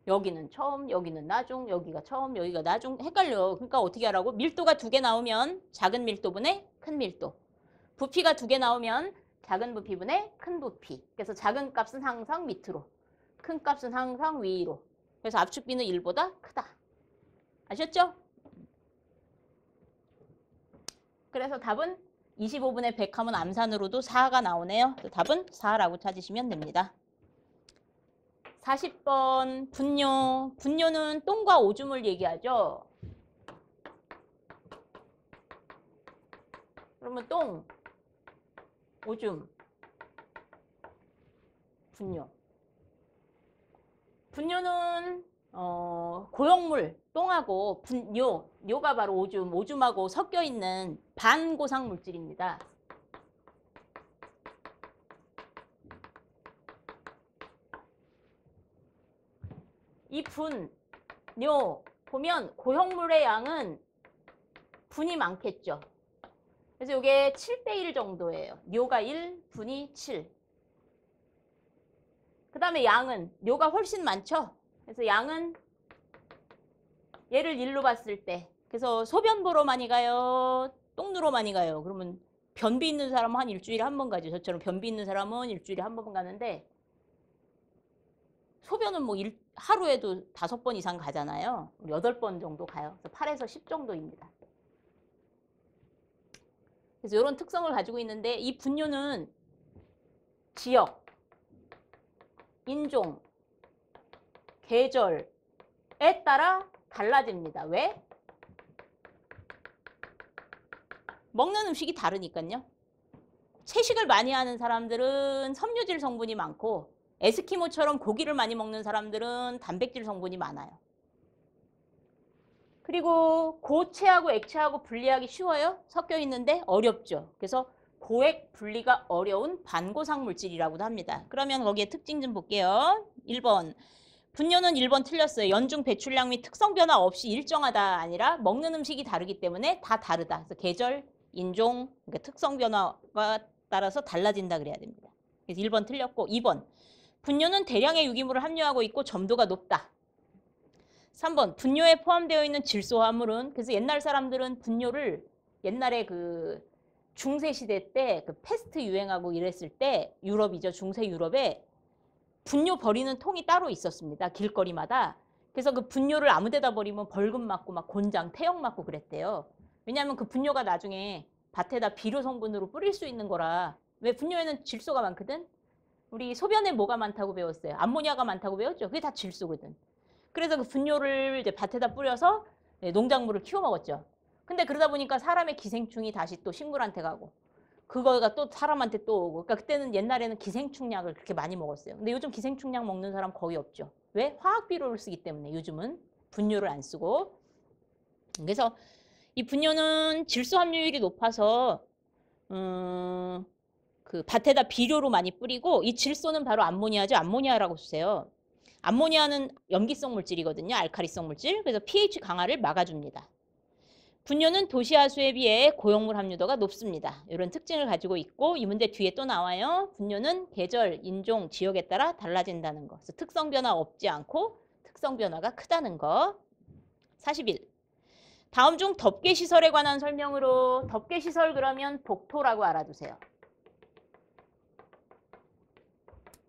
여기는 처음, 여기는 나중, 여기가 처음, 여기가 나중 헷갈려. 그러니까 어떻게 하라고? 밀도가 2개 나오면 작은 밀도분의 큰 밀도. 부피가 2개 나오면 작은 부피분의 큰 부피. 그래서 작은 값은 항상 밑으로, 큰 값은 항상 위로. 그래서 압축비는 1보다 크다. 아셨죠? 그래서 답은 25분의 100 하면 암산으로도 4가 나오네요. 답은 4라고 찾으시면 됩니다. 40번 분뇨. 분뇨는 똥과 오줌을 얘기하죠. 그러면 똥, 오줌, 분뇨. 분뇨는 고형물, 똥하고 분뇨, 뇨가 바로 오줌, 오줌하고 섞여 있는 반고상 물질입니다. 이 분, 뇨 보면 고형물의 양은 분이 많겠죠. 그래서 이게 7대1 정도예요. 뇨가 1, 분이 7. 그 다음에 양은 뇨가 훨씬 많죠. 그래서 양은 얘를 1로 봤을 때 그래서 소변 보러 많이 가요? 똥 누러 많이 가요? 그러면 변비 있는 사람은 한 일주일에 한 번 가죠. 저처럼 변비 있는 사람은 일주일에 한 번 가는데 소변은 뭐 하루에도 5번 이상 가잖아요. 8번 정도 가요. 그래서 8에서 10 정도입니다. 그래서 이런 특성을 가지고 있는데 이 분뇨는 지역, 인종, 계절에 따라 달라집니다. 왜? 먹는 음식이 다르니까요. 채식을 많이 하는 사람들은 섬유질 성분이 많고 에스키모처럼 고기를 많이 먹는 사람들은 단백질 성분이 많아요. 그리고 고체하고 액체하고 분리하기 쉬워요? 섞여 있는데 어렵죠. 그래서 고액 분리가 어려운 반고상 물질이라고도 합니다. 그러면 거기에 특징 좀 볼게요. 1번. 분뇨는 1번 틀렸어요. 연중 배출량 및 특성 변화 없이 일정하다 아니라 먹는 음식이 다르기 때문에 다 다르다. 그래서 계절, 인종, 그러니까 특성 변화가 따라서 달라진다 그래야 됩니다. 그래서 1번 틀렸고 2번. 분뇨는 대량의 유기물을 함유하고 있고 점도가 높다. 3번. 분뇨에 포함되어 있는 질소화물은 그래서 옛날 사람들은 분뇨를 옛날에 그 중세시대 때 그 패스트 유행하고 이랬을 때 유럽이죠. 중세 유럽에 분뇨 버리는 통이 따로 있었습니다. 길거리마다. 그래서 그 분뇨를 아무 데다 버리면 벌금 맞고 막 곤장, 태형 맞고 그랬대요. 왜냐하면 그 분뇨가 나중에 밭에다 비료 성분으로 뿌릴 수 있는 거라. 왜 분뇨에는 질소가 많거든? 우리 소변에 뭐가 많다고 배웠어요? 암모니아가 많다고 배웠죠? 그게 다 질소거든. 그래서 그 분뇨를 이제 밭에다 뿌려서 농작물을 키워 먹었죠. 근데 그러다 보니까 사람의 기생충이 다시 또 식물한테 가고 그거가 또 사람한테 또 오고. 그러니까 그때는 옛날에는 기생충약을 그렇게 많이 먹었어요. 근데 요즘 기생충약 먹는 사람 거의 없죠. 왜? 화학 비료를 쓰기 때문에 요즘은 분뇨를 안 쓰고. 그래서 이 분뇨는 질소 함유율이 높아서 그 밭에다 비료로 많이 뿌리고 이 질소는 바로 암모니아죠. 암모니아라고 쓰세요. 암모니아는 염기성 물질이거든요. 알칼리성 물질. 그래서 pH 강화를 막아줍니다. 분뇨는 도시하수에 비해 고용물 함유도가 높습니다. 이런 특징을 가지고 있고 이 문제 뒤에 또 나와요. 분뇨는 계절, 인종, 지역에 따라 달라진다는 거. 그래서 특성 변화 없지 않고 특성 변화가 크다는 거. 41. 다음 중 덮개 시설에 관한 설명으로 덮개 시설 그러면 복토라고 알아두세요.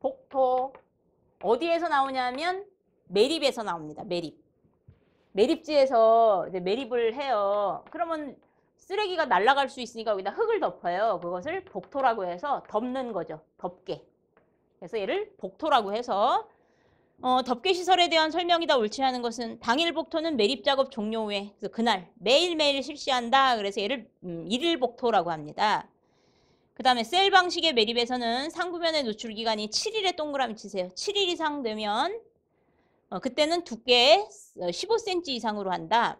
복토. 어디에서 나오냐면 매립에서 나옵니다. 매립. 매립지에서 이제 매립을 해요. 그러면 쓰레기가 날아갈 수 있으니까 여기다 흙을 덮어요. 그것을 복토라고 해서 덮는 거죠. 덮개. 그래서 얘를 복토라고 해서 덮개 시설에 대한 설명이다 옳지 않은 것은 당일 복토는 매립 작업 종료 후에 그래서 그날 매일매일 실시한다. 그래서 얘를 일일 복토라고 합니다. 그 다음에 셀 방식의 매립에서는 상부면의 노출 기간이 7일에 동그라미 치세요. 7일 이상 되면 그때는 두께 15cm 이상으로 한다.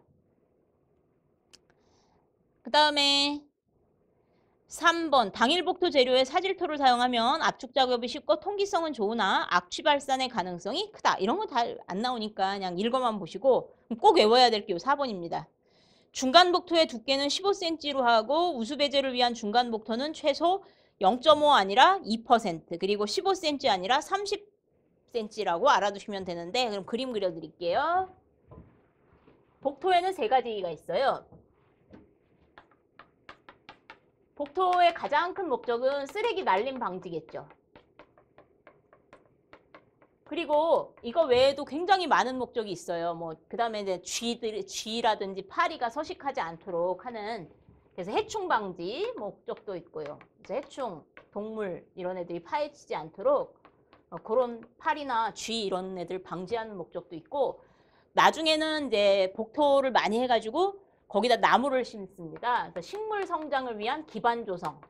그 다음에 3번 당일 복토 재료에 사질토를 사용하면 압축 작업이 쉽고 통기성은 좋으나 악취 발산의 가능성이 크다. 이런 거 다 안 나오니까 그냥 읽어만 보시고 꼭 외워야 될 게 4번입니다. 중간 복토의 두께는 15cm로 하고 우수 배제를 위한 중간 복토는 최소 0.5 아니라 2% 그리고 15cm 아니라 30cm라고 알아두시면 되는데 그럼 그림 그려드릴게요. 복토에는 세 가지가 있어요. 복토의 가장 큰 목적은 쓰레기 날림 방지겠죠. 그리고 이거 외에도 굉장히 많은 목적이 있어요. 뭐 그다음에 이제 쥐라든지 파리가 서식하지 않도록 하는 그래서 해충 방지 목적도 있고요. 그래서 해충, 동물 이런 애들이 파헤치지 않도록 그런 파리나 쥐 이런 애들 방지하는 목적도 있고 나중에는 이제 복토를 많이 해가지고 거기다 나무를 심습니다. 그래서 식물 성장을 위한 기반 조성.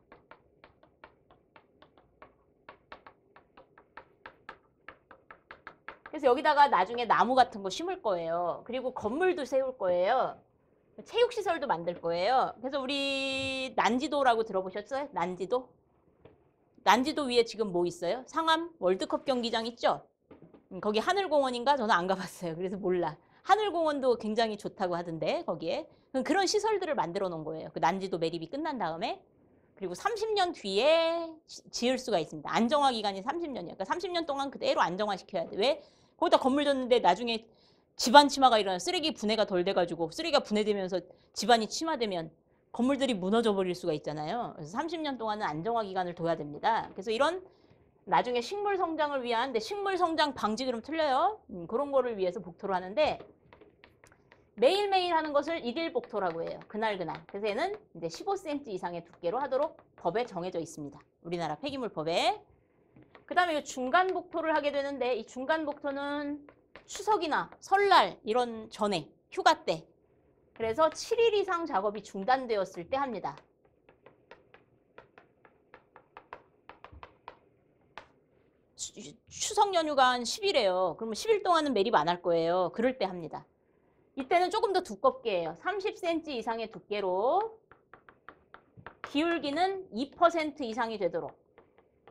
그래서 여기다가 나중에 나무 같은 거 심을 거예요. 그리고 건물도 세울 거예요. 체육시설도 만들 거예요. 그래서 우리 난지도라고 들어보셨어요? 난지도? 난지도 위에 지금 뭐 있어요? 상암 월드컵 경기장 있죠? 거기 하늘공원인가? 저는 안 가봤어요. 그래서 몰라. 하늘공원도 굉장히 좋다고 하던데 거기에. 그런 시설들을 만들어 놓은 거예요. 그 난지도 매립이 끝난 다음에. 그리고 30년 뒤에 지을 수가 있습니다. 안정화 기간이 30년이에요. 그러니까 30년 동안 그대로 안정화시켜야 돼. 왜? 거기다 건물 졌는데 나중에 집안 침하가 일어나 쓰레기 분해가 덜 돼가지고 쓰레기가 분해되면서 집안이 침하되면 건물들이 무너져 버릴 수가 있잖아요. 그래서 30년 동안은 안정화 기간을 둬야 됩니다. 그래서 이런 나중에 식물 성장을 위한 근데 식물 성장 방지 그럼 틀려요. 그런 거를 위해서 복토를 하는데 매일매일 하는 것을 일일 복토라고 해요. 그날. 그래서 얘는 이제 15cm 이상의 두께로 하도록 법에 정해져 있습니다. 우리나라 폐기물법에. 그 다음에 이 중간 복토를 하게 되는데 이 중간 복토는 추석이나 설날 이런 전에 휴가 때 그래서 7일 이상 작업이 중단되었을 때 합니다. 추석 연휴가 한 10일이에요. 그러면 10일 동안은 매립 안 할 거예요. 그럴 때 합니다. 이때는 조금 더 두껍게 해요. 30cm 이상의 두께로 기울기는 2% 이상이 되도록.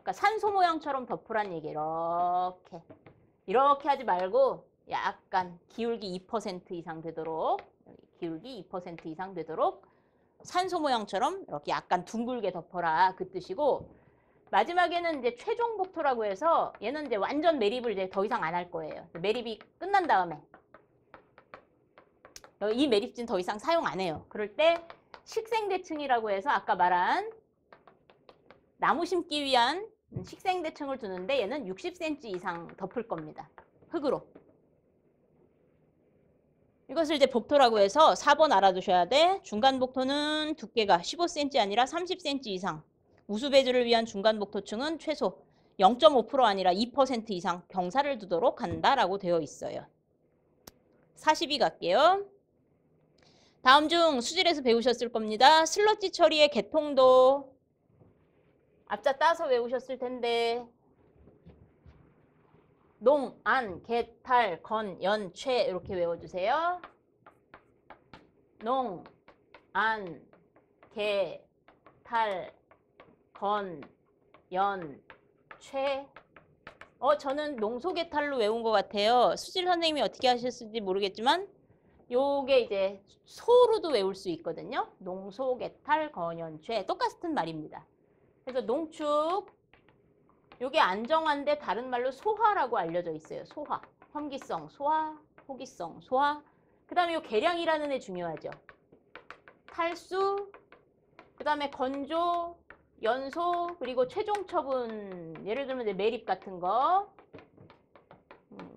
그러니까 산소 모양처럼 덮으란 얘기예요. 이렇게 하지 말고 약간 기울기 2% 이상 되도록 기울기 2% 이상 되도록 산소 모양처럼 이렇게 약간 둥글게 덮어라 그 뜻이고 마지막에는 이제 최종 복토라고 해서 얘는 이제 완전 매립을 이제 더 이상 안 할 거예요. 매립이 끝난 다음에 이 매립진 더 이상 사용 안 해요. 그럴 때 식생대층이라고 해서 아까 말한 나무 심기 위한 식생대층을 두는데 얘는 60cm 이상 덮을 겁니다. 흙으로. 이것을 이제 복토라고 해서 4번 알아두셔야 돼. 중간 복토는 두께가 15cm 아니라 30cm 이상. 우수 배주를 위한 중간 복토층은 최소 0.5% 아니라 2% 이상 경사를 두도록 한다라고 되어 있어요. 42 갈게요. 다음 중 수질에서 배우셨을 겁니다. 슬러지 처리의 개통도 앞자 따서 외우셨을 텐데 농, 안, 개, 탈, 건, 연, 최 이렇게 외워주세요. 농, 안, 개, 탈, 건, 연, 최. 저는 농소개탈로 외운 것 같아요. 수질 선생님이 어떻게 하셨을지 모르겠지만 요게 이제 소로도 외울 수 있거든요. 농소개탈, 건연최 똑같은 말입니다. 그래서 농축 요게 안정화인데 다른 말로 소화라고 알려져 있어요. 소화, 험기성 소화, 호기성 소화. 그 다음에 요 계량이라는 애 중요하죠. 탈수, 그 다음에 건조, 연소, 그리고 최종 처분. 예를 들면 이제 매립 같은 거.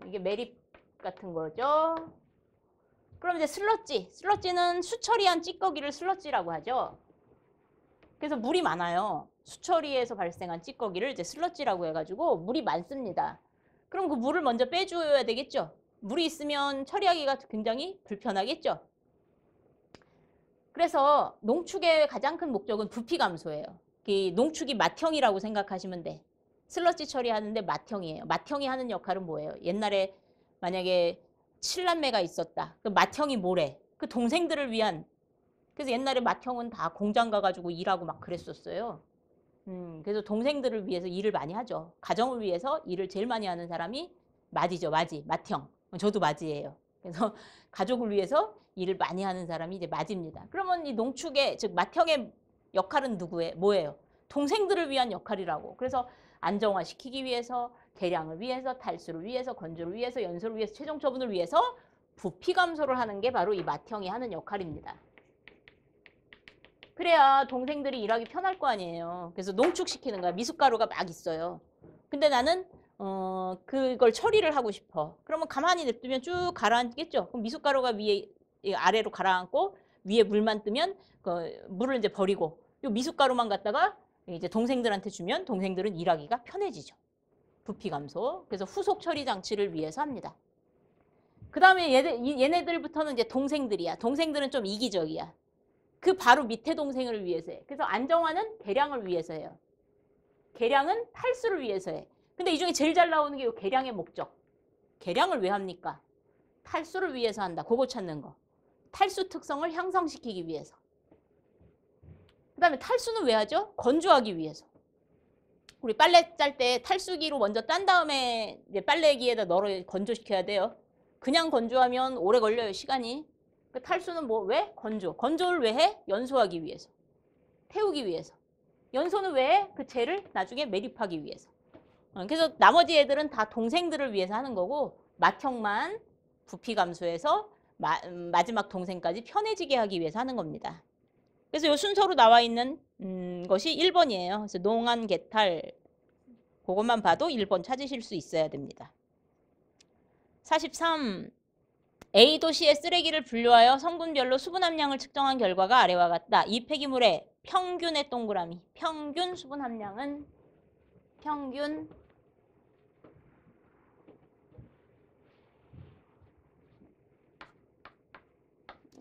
이게 매립 같은 거죠. 그럼 이제 슬러지. 슬러지는 수처리한 찌꺼기를 슬러지라고 하죠. 그래서 물이 많아요. 수처리에서 발생한 찌꺼기를 이제 슬러지라고 해가지고 물이 많습니다. 그럼 그 물을 먼저 빼줘야 되겠죠. 물이 있으면 처리하기가 굉장히 불편하겠죠. 그래서 농축의 가장 큰 목적은 부피 감소예요. 농축이 맏형이라고 생각하시면 돼. 슬러지 처리하는데 맏형이에요. 맏형이 하는 역할은 뭐예요? 옛날에 만약에 7남매가 있었다. 그 맏형이 뭐래? 그 동생들을 위한. 그래서 옛날에 맏형은 다 공장 가가지고 일하고 막 그랬었어요. 그래서 동생들을 위해서 일을 많이 하죠. 가정을 위해서 일을 제일 많이 하는 사람이 맏이죠. 맏형. 저도 맏이에요. 그래서 가족을 위해서 일을 많이 하는 사람이 이제 맞입니다. 그러면 이 농축의 즉 맏형의 역할은 뭐예요? 동생들을 위한 역할이라고. 그래서 안정화시키기 위해서, 개량을 위해서, 탈수를 위해서, 건조를 위해서, 연소를 위해서, 최종 처분을 위해서 부피 감소를 하는 게 바로 이 맏형이 하는 역할입니다. 그래야 동생들이 일하기 편할 거 아니에요. 그래서 농축시키는 거야. 미숫가루가 막 있어요. 근데 나는 그걸 처리를 하고 싶어. 그러면 가만히 냅두면 쭉 가라앉겠죠. 그럼 미숫가루가 위에 아래로 가라앉고 위에 물만 뜨면 그 물을 이제 버리고 요 미숫가루만 갖다가 이제 동생들한테 주면 동생들은 일하기가 편해지죠. 부피 감소. 그래서 후속 처리 장치를 위해서 합니다. 그 다음에 얘네들부터는 이제 동생들이야. 동생들은 좀 이기적이야. 그 바로 밑에 동생을 위해서 해. 그래서 안정화는 개량을 위해서 해요. 개량은 탈수를 위해서 해. 근데 이 중에 제일 잘 나오는 게 이 개량의 목적. 개량을 왜 합니까? 탈수를 위해서 한다. 그거 찾는 거. 탈수 특성을 향상시키기 위해서. 그 다음에 탈수는 왜 하죠? 건조하기 위해서. 우리 빨래 짤 때 탈수기로 먼저 딴 다음에 이제 빨래기에다 널어 건조시켜야 돼요. 그냥 건조하면 오래 걸려요, 시간이. 그 탈수는 왜? 건조. 건조를 왜 해? 연소하기 위해서. 태우기 위해서. 연소는 왜 해? 그 재를 나중에 매립하기 위해서. 그래서 나머지 애들은 다 동생들을 위해서 하는 거고 맏형만 부피 감소해서 마지막 동생까지 편해지게 하기 위해서 하는 겁니다. 그래서 이 순서로 나와 있는 것이 1번이에요. 그래서 농안 개탈 그것만 봐도 1번 찾으실 수 있어야 됩니다. 43. A 도시의 쓰레기를 분류하여 성분별로 수분 함량을 측정한 결과가 아래와 같다. 이 폐기물의 평균의 동그라미. 평균 수분 함량은 평균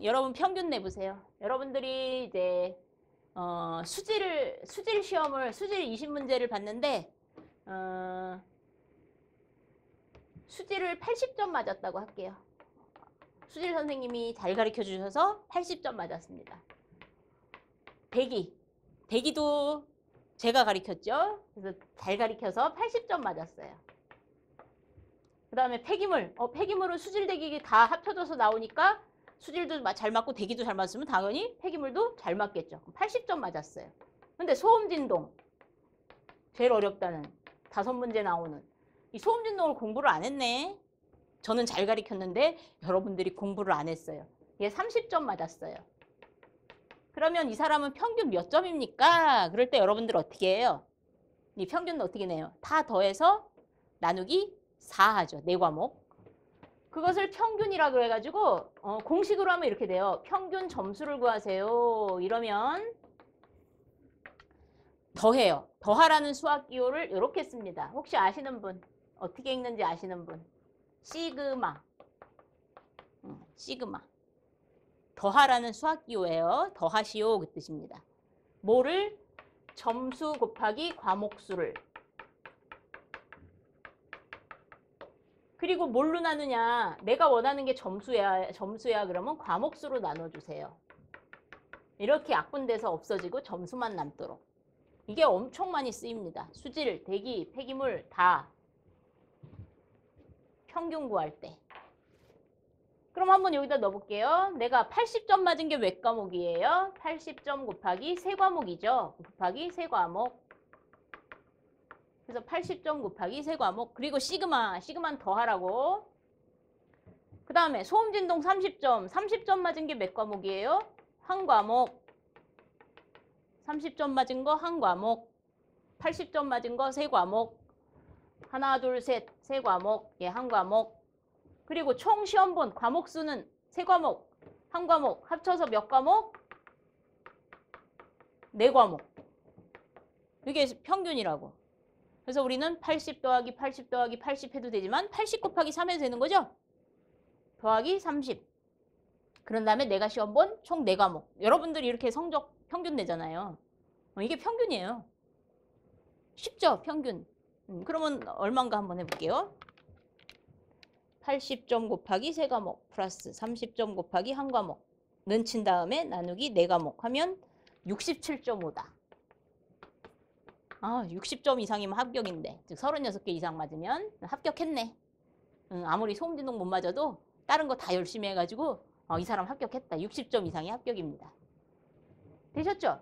여러분 평균 내보세요. 여러분들이 이제 수질 시험을 수질 20문제를 봤는데 수질을 80점 맞았다고 할게요. 수질 선생님이 잘 가르쳐 주셔서 80점 맞았습니다. 대기도 제가 가르쳤죠. 그래서 잘 가르쳐서 80점 맞았어요. 그 다음에 폐기물은 수질 대기 다 합쳐져서 나오니까 수질도 잘 맞고 대기도 잘 맞으면 당연히 폐기물도 잘 맞겠죠. 80점 맞았어요. 근데 소음진동 제일 어렵다는 5문제 나오는 이 소음진동을 공부를 안 했네. 저는 잘 가르쳤는데 여러분들이 공부를 안 했어요. 얘 30점 맞았어요. 그러면 이 사람은 평균 몇 점입니까? 그럴 때 여러분들 어떻게 해요? 이 평균은 어떻게 내요? 다 더해서 나누기 4 하죠. 4과목. 그것을 평균이라고 해가지고 공식으로 하면 이렇게 돼요. 평균 점수를 구하세요. 이러면 더해요. 더하라는 수학 기호를 이렇게 씁니다. 혹시 아시는 분? 어떻게 읽는지 아시는 분? 시그마. 시그마. 더하라는 수학 기호예요. 더하시오 그 뜻입니다. 뭐를? 점수 곱하기 과목수를. 그리고 뭘로 나누냐? 내가 원하는 게 점수야 그러면 과목수로 나눠주세요. 이렇게 약분돼서 없어지고 점수만 남도록. 이게 엄청 많이 쓰입니다. 수질, 대기, 폐기물 다 평균 구할 때. 그럼 한번 여기다 넣어볼게요. 내가 80점 맞은 게 몇 과목이에요? 80점 곱하기 3과목이죠. 곱하기 3과목. 그래서 80점 곱하기 3과목. 그리고 시그마는 더하라고. 그 다음에 소음진동 30점. 30점 맞은 게 몇 과목이에요? 1과목. 30점 맞은 거 1과목. 80점 맞은 거 3과목. 하나, 둘, 셋, 3과목. 예, 1과목. 그리고 총 시험본 과목 수는 3과목, 1과목 합쳐서 몇 과목? 4과목. 이게 평균이라고. 그래서 우리는 80 더하기 80 더하기 80 해도 되지만 80 곱하기 3 해도 되는 거죠? 더하기 30. 그런 다음에 내가 시험 본 총 4과목. 여러분들이 이렇게 성적 평균 내잖아요. 이게 평균이에요. 쉽죠? 평균. 그러면 얼마인가 한번 해볼게요. 80점 곱하기 3과목 플러스 30점 곱하기 1과목 는친 다음에 나누기 4과목 하면 67.5다. 60점 이상이면 합격인데 즉 36개 이상 맞으면 합격했네. 아무리 소음진동 못 맞아도 다른 거 다 열심히 해가지고 이 사람 합격했다. 60점 이상이 합격입니다. 되셨죠?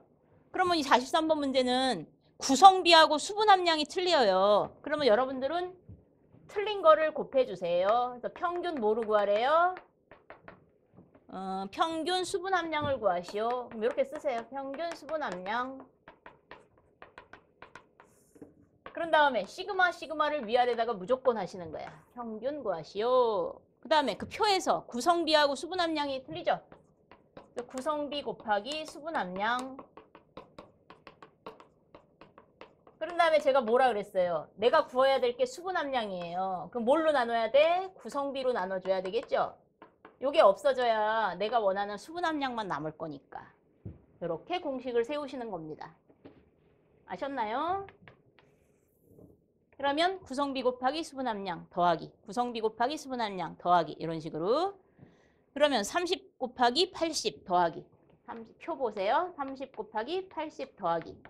그러면 이 43번 문제는 구성비하고 수분 함량이 틀려요. 그러면 여러분들은 틀린 거를 곱해주세요. 그래서 평균 뭐로 구하래요? 평균 수분 함량을 구하시오. 그럼 이렇게 쓰세요. 평균 수분 함량. 그런 다음에 시그마를 위아래다가 무조건 하시는 거야. 평균 구하시오. 그 다음에 그 표에서 구성비하고 수분 함량이 틀리죠? 구성비 곱하기 수분 함량. 그런 다음에 제가 뭐라 그랬어요? 내가 구해야 될 게 수분 함량이에요. 그럼 뭘로 나눠야 돼? 구성비로 나눠줘야 되겠죠? 요게 없어져야 내가 원하는 수분 함량만 남을 거니까. 이렇게 공식을 세우시는 겁니다. 아셨나요? 그러면 구성비 곱하기 수분 함량 더하기 구성비 곱하기 수분 함량 더하기 이런 식으로. 그러면 30 곱하기 80 더하기 30, 표 보세요. 30 곱하기 80 더하기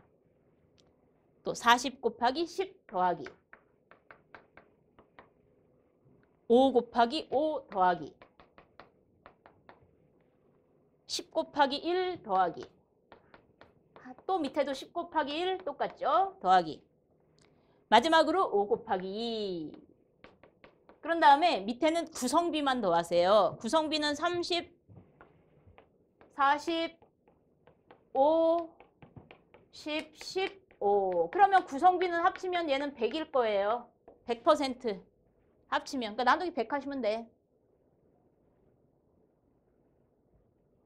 또 40 곱하기 10 더하기 5 곱하기 5 더하기 10 곱하기 1 더하기 또 밑에도 10 곱하기 1 똑같죠? 더하기 마지막으로 5 곱하기 2. 그런 다음에 밑에는 구성비만 더하세요. 구성비는 30, 40, 5, 10, 15. 그러면 구성비는 합치면 얘는 100일 거예요. 100% 합치면. 그러니까 나누기 100 하시면 돼.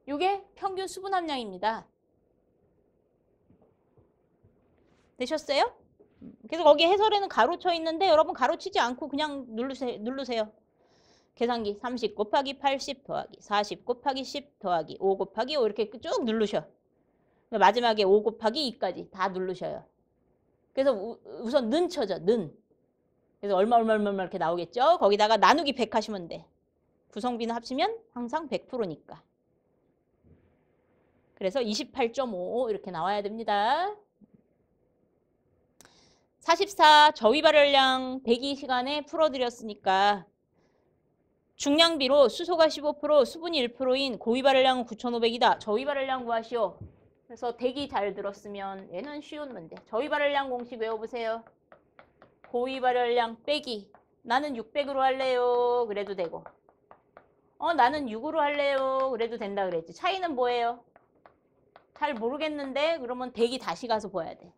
이게 평균 수분 함량입니다. 되셨어요? 그래서 거기 해설에는 가로 쳐 있는데 여러분 가로 치지 않고 그냥 누르세요. 계산기 30 곱하기 80 더하기 40 곱하기 10 더하기 5 곱하기 5 이렇게 쭉 누르셔. 마지막에 5 곱하기 2까지 다 누르셔요. 그래서 우선 는 쳐져. 는. 그래서 얼마 이렇게 나오겠죠. 거기다가 나누기 100 하시면 돼. 구성비는 합치면 항상 100%니까. 그래서 28.5 이렇게 나와야 됩니다. 44 저위 발열량 대기 시간에 풀어드렸으니까 중량비로 수소가 15%, 수분이 1%인 고위 발열량은 9,500이다. 저위 발열량 구하시오. 그래서 대기 잘 들었으면 얘는 쉬운 문제. 저위 발열량 공식 외워보세요. 고위 발열량 빼기. 나는 600으로 할래요. 그래도 되고. 나는 6으로 할래요. 그래도 된다 그랬지. 차이는 뭐예요? 잘 모르겠는데 그러면 대기 다시 가서 봐야 돼.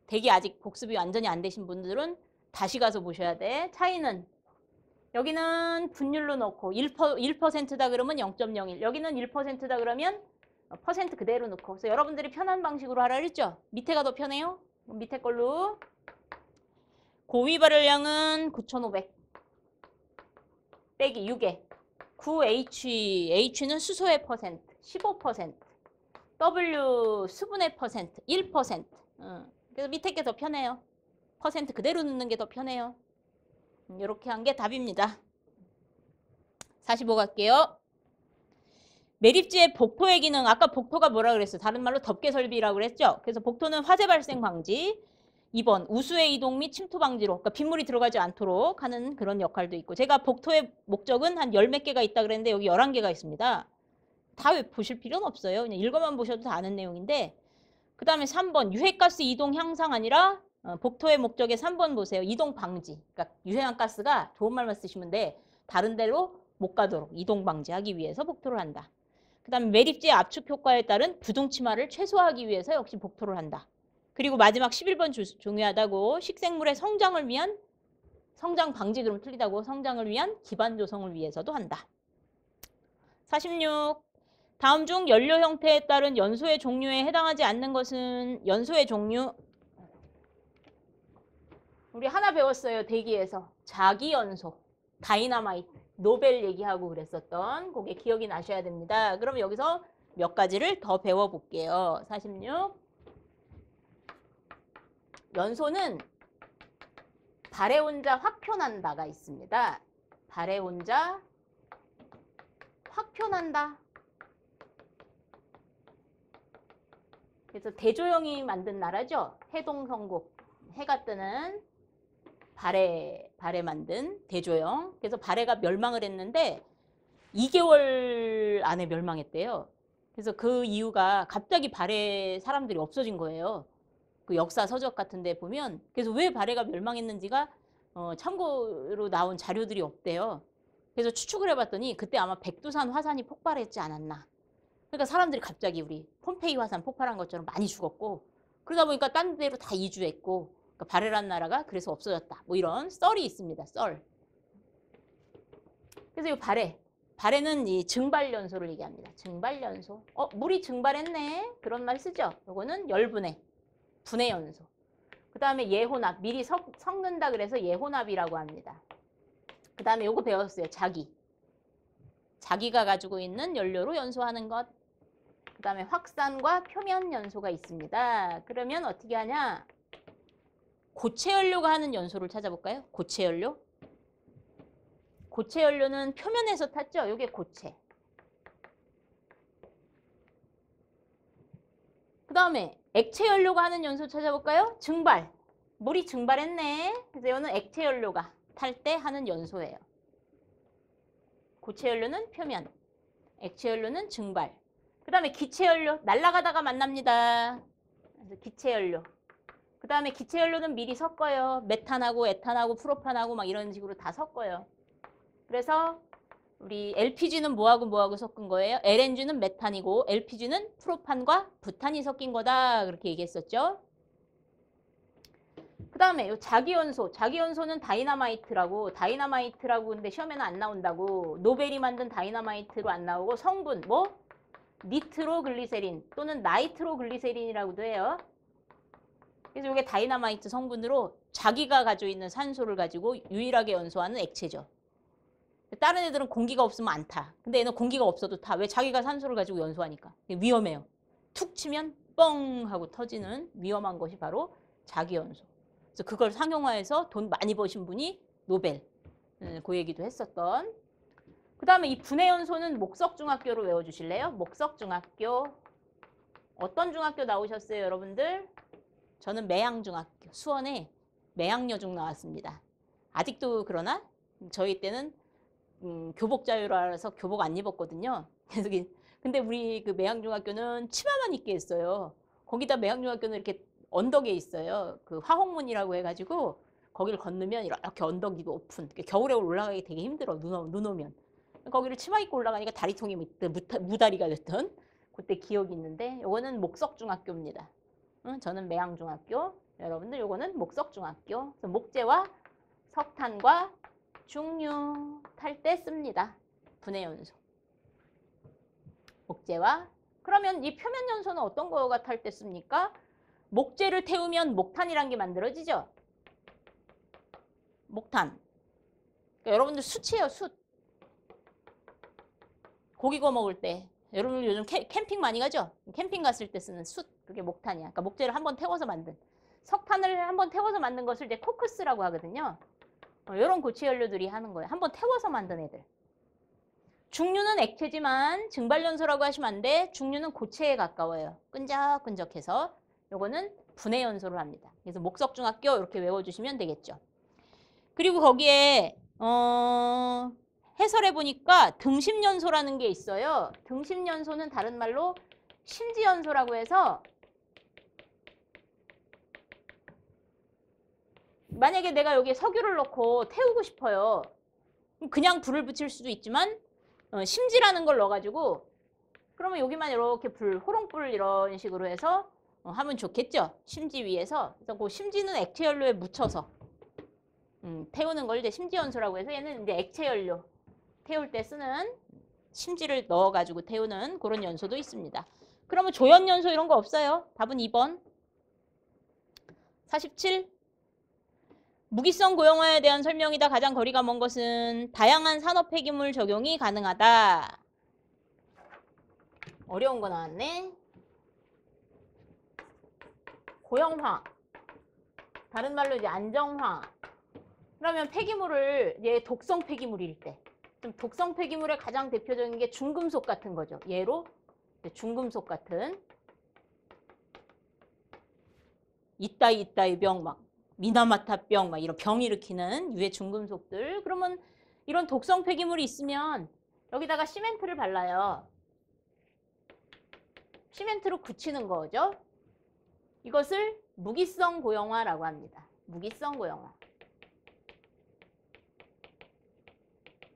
대기 아직 복습이 완전히 안 되신 분들은 다시 가서 보셔야 돼. 차이는 여기는 분율로 넣고 1%다 그러면 0.01. 여기는 1%다 그러면 퍼센트 그대로 넣고. 그래서 여러분들이 편한 방식으로 하라 그랬죠? 밑에가 더 편해요? 밑에 걸로. 고위 발열량은 9,500 빼기 6에 9H. H는 수소의 퍼센트 15%. W 수분의 퍼센트 1%. 그래서 밑에 게 더 편해요. 퍼센트 그대로 넣는 게 더 편해요. 이렇게 한 게 답입니다. 45 갈게요. 매립지의 복토의 기능. 아까 복토가 뭐라 그랬어요? 다른 말로 덮개 설비라고 그랬죠? 그래서 복토는 화재 발생 방지. 2번 우수의 이동 및 침투 방지로. 그러니까 빗물이 들어가지 않도록 하는 그런 역할도 있고. 제가 복토의 목적은 한 10몇 개가 있다 그랬는데 여기 11개가 있습니다. 다 왜 보실 필요는 없어요. 그냥 읽어만 보셔도 다 아는 내용인데. 그 다음에 3번 유해가스 이동 향상 아니라 복토의 목적에 3번 보세요. 이동 방지. 그러니까 유해한 가스가 좋은 말만 쓰시면 돼. 다른 데로 못 가도록 이동 방지하기 위해서 복토를 한다. 그 다음에 매립지의 압축 효과에 따른 부둥 침하를 최소화하기 위해서 역시 복토를 한다. 그리고 마지막 11번 중요하다고. 식생물의 성장을 위한 성장 방지. 그럼 틀리다고. 성장을 위한 기반 조성을 위해서도 한다. 46. 다음 중 연료 형태에 따른 연소의 종류에 해당하지 않는 것은 연소의 종류. 우리 하나 배웠어요. 대기에서. 자기연소, 다이나마이트, 노벨 얘기하고 그랬었던 그게 기억이 나셔야 됩니다. 그럼 여기서 몇 가지를 더 배워볼게요. 46. 연소는 발해온자 확표난다가 있습니다. 발해온자 확표난다. 그래서 대조영이 만든 나라죠. 해동성국. 해가 뜨는 발해 만든 대조영. 그래서 발해가 멸망을 했는데 2개월 안에 멸망했대요. 그래서 그 이유가 갑자기 발해 사람들이 없어진 거예요. 그 역사 서적 같은 데 보면. 그래서 왜 발해가 멸망했는지가 참고로 나온 자료들이 없대요. 그래서 추측을 해봤더니 그때 아마 백두산 화산이 폭발했지 않았나. 그러니까 사람들이 갑자기 우리 폼페이 화산 폭발한 것처럼 많이 죽었고, 그러다 보니까 딴 데로 다 이주했고, 그러니까 발해란 나라가 그래서 없어졌다. 뭐 이런 썰이 있습니다. 썰. 그래서 이 발해는 이 증발연소를 얘기합니다. 증발연소. 물이 증발했네. 그런 말 쓰죠. 요거는 열분해. 분해연소. 그 다음에 예혼합. 미리 섞는다 그래서 예혼합이라고 합니다. 그 다음에 요거 배웠어요. 자기. 자기가 가지고 있는 연료로 연소하는 것. 그 다음에 확산과 표면 연소가 있습니다. 그러면 어떻게 하냐? 고체 연료가 하는 연소를 찾아볼까요? 고체 연료. 고체 연료는 표면에서 탔죠? 이게 고체. 그 다음에 액체 연료가 하는 연소 찾아볼까요? 증발. 물이 증발했네. 그래서 이거는 액체 연료가 탈 때 하는 연소예요. 고체 연료는 표면, 액체 연료는 증발. 그 다음에 기체 연료, 날아가다가 만납니다. 그래서 기체 연료. 그 다음에 기체 연료는 미리 섞어요. 메탄하고 에탄하고 프로판하고 막 이런 식으로 다 섞어요. 그래서 우리 LPG는 뭐하고 섞은 거예요? LNG는 메탄이고 LPG는 프로판과 부탄이 섞인 거다. 그렇게 얘기했었죠. 그 다음에 요 자기연소. 자기연소는 다이나마이트라고 근데 시험에는 안 나온다고. 노벨이 만든 다이나마이트로 안 나오고 성분 뭐? 니트로글리세린 또는 나이트로글리세린이라고도 해요. 그래서 이게 다이나마이트 성분으로 자기가 가지고 있는 산소를 가지고 유일하게 연소하는 액체죠. 다른 애들은 공기가 없으면 안 타. 근데 얘는 공기가 없어도 타. 왜? 자기가 산소를 가지고 연소하니까. 위험해요. 툭 치면 뻥 하고 터지는 위험한 것이 바로 자기연소. 그래서 그걸 상용화해서 돈 많이 버신 분이 노벨. 그 얘기도 했었던. 그 다음에 이 분해연소는 목석중학교로 외워주실래요? 목석중학교. 어떤 중학교 나오셨어요, 여러분들? 저는 매양중학교. 수원에 매양여중 나왔습니다. 아직도 그러나? 저희 때는 교복자유라서 교복 안 입었거든요. 그래서 근데 우리 그 매양중학교는 치마만 입게 했어요. 거기다 매양중학교는 이렇게 언덕에 있어요. 그 화홍문이라고 해가지고 거기를 건너면 이렇게 언덕이 높은. 겨울에 올라가기 되게 힘들어. 눈 오면. 거기를 치마 입고 올라가니까 다리통이 무다리가 됐던 그때 기억이 있는데 요거는 목석중학교입니다. 저는 매양중학교. 여러분들 요거는 목석중학교. 그래서 목재와 석탄과 중류 탈 때 씁니다. 분해연소. 목재와. 그러면 이 표면연소는 어떤 거가 탈 때 씁니까? 목재를 태우면 목탄이란 게 만들어지죠. 목탄. 그러니까 여러분들 숯이에요. 숯. 고기 구워 먹을 때. 여러분 요즘 캠핑 많이 가죠? 캠핑 갔을 때 쓰는 숯. 그게 목탄이야. 그러니까 목재를 한번 태워서 만든. 석탄을 한번 태워서 만든 것을 이제 코크스라고 하거든요. 이런 고체 연료들이 하는 거예요. 한번 태워서 만든 애들. 중류는 액체지만 증발연소라고 하시면 안 돼. 중류는 고체에 가까워요. 끈적끈적해서. 요거는 분해연소를 합니다. 그래서 목석중학교 이렇게 외워주시면 되겠죠. 그리고 거기에 해설해 보니까 등심연소라는 게 있어요. 등심연소는 다른 말로 심지연소라고 해서 만약에 내가 여기에 석유를 넣고 태우고 싶어요. 그냥 불을 붙일 수도 있지만 심지라는 걸 넣어가지고 그러면 여기만 이렇게 호롱불 이런 식으로 해서 하면 좋겠죠. 심지 위에서. 그래서 그 심지는 액체 연료에 묻혀서 태우는 걸 이제 심지연소라고 해서 얘는 이제 액체 연료 태울 때 쓰는 심지를 넣어가지고 태우는 그런 연소도 있습니다. 그러면 조연연소 이런 거 없어요. 답은 2번. 47. 무기성 고형화에 대한 설명이다. 가장 거리가 먼 것은 다양한 산업 폐기물 적용이 가능하다. 어려운 거 나왔네. 고형화. 다른 말로 이제 안정화. 그러면 폐기물을 얘 독성 폐기물일 때. 좀 독성 폐기물의 가장 대표적인 게 중금속 같은 거죠. 얘로 중금속 같은 이따이 병 막 미나마타병 막 이런 병 일으키는 유해 중금속들. 그러면 이런 독성 폐기물이 있으면 여기다가 시멘트를 발라요. 시멘트로 굳히는 거죠. 이것을 무기성 고형화라고 합니다. 무기성 고형화.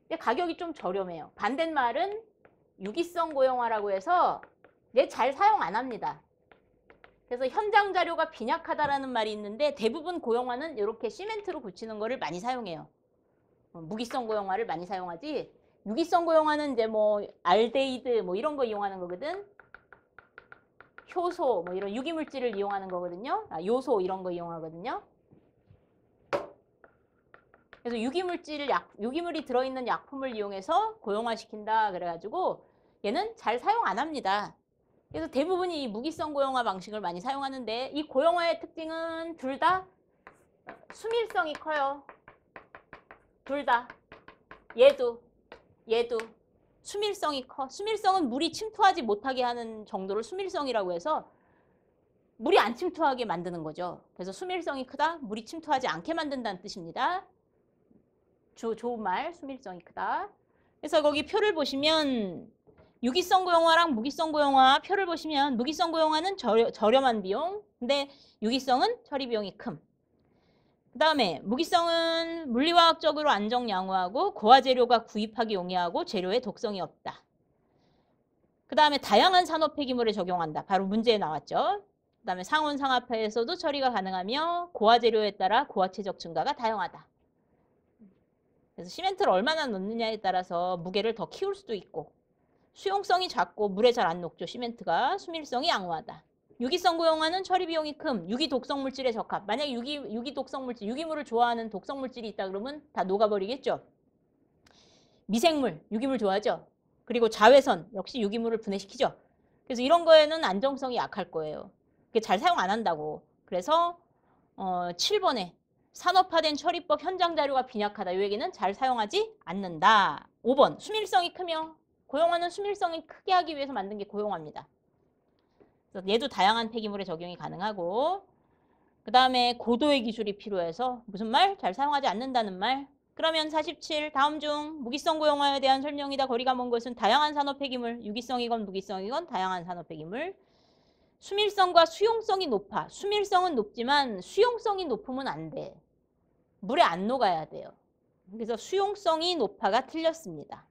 근데 가격이 좀 저렴해요. 반대말은 유기성 고형화라고 해서 얘 잘 사용 안 합니다. 그래서 현장 자료가 빈약하다라는 말이 있는데 대부분 고형화는 이렇게 시멘트로 굳히는 거를 많이 사용해요. 무기성 고형화를 많이 사용하지. 유기성 고형화는 이제 뭐 알데히드 뭐 이런 거 이용하는 거거든. 효소 뭐 이런 유기물질을 이용하는 거거든요. 요소 이런 거 이용하거든요. 그래서 유기물이 들어있는 약품을 이용해서 고형화시킨다 그래가지고 얘는 잘 사용 안 합니다. 그래서 대부분이 이 무기성 고형화 방식을 많이 사용하는데 이 고형화의 특징은 둘 다 수밀성이 커요. 둘 다. 얘도 수밀성이 커. 수밀성은 물이 침투하지 못하게 하는 정도를 수밀성이라고 해서 물이 안 침투하게 만드는 거죠. 그래서 수밀성이 크다. 물이 침투하지 않게 만든다는 뜻입니다. 좋은 말, 수밀성이 크다. 그래서 거기 표를 보시면 유기성 고형화랑 무기성 고형화 표를 보시면 무기성 고형화는 저렴한 비용, 근데 유기성은 처리 비용이 큼. 그 다음에 무기성은 물리화학적으로 안정 양호하고 고화 재료가 구입하기 용이하고 재료에 독성이 없다. 그 다음에 다양한 산업 폐기물에 적용한다. 바로 문제에 나왔죠. 그 다음에 상온 상하폐에서도 처리가 가능하며 고화 재료에 따라 고화 최적 증가가 다양하다. 그래서 시멘트를 얼마나 넣느냐에 따라서 무게를 더 키울 수도 있고 수용성이 작고 물에 잘 안 녹죠. 시멘트가 수밀성이 양호하다. 유기성 고형화는 처리 비용이 큼. 유기 독성 물질에 적합. 만약에 유기 독성 물질, 유기물을 좋아하는 독성 물질이 있다 그러면 다 녹아버리겠죠. 미생물, 유기물 좋아하죠. 그리고 자외선, 역시 유기물을 분해시키죠. 그래서 이런 거에는 안정성이 약할 거예요. 그게 잘 사용 안 한다고. 그래서 7번에 산업화된 처리법 현장 자료가 빈약하다. 이 얘기는 잘 사용하지 않는다. 5번 수밀성이 크며 고형화는 수밀성이 크게 하기 위해서 만든 게 고형화입니다. 그래서 얘도 다양한 폐기물에 적용이 가능하고 그 다음에 고도의 기술이 필요해서 무슨 말? 잘 사용하지 않는다는 말. 그러면 47 다음 중 무기성 고형화에 대한 설명이다. 거리가 먼 것은 다양한 산업 폐기물, 유기성이건 무기성이건 다양한 산업 폐기물. 수밀성과 수용성이 높아. 수밀성은 높지만 수용성이 높으면 안 돼. 물에 안 녹아야 돼요. 그래서 수용성이 높아가 틀렸습니다.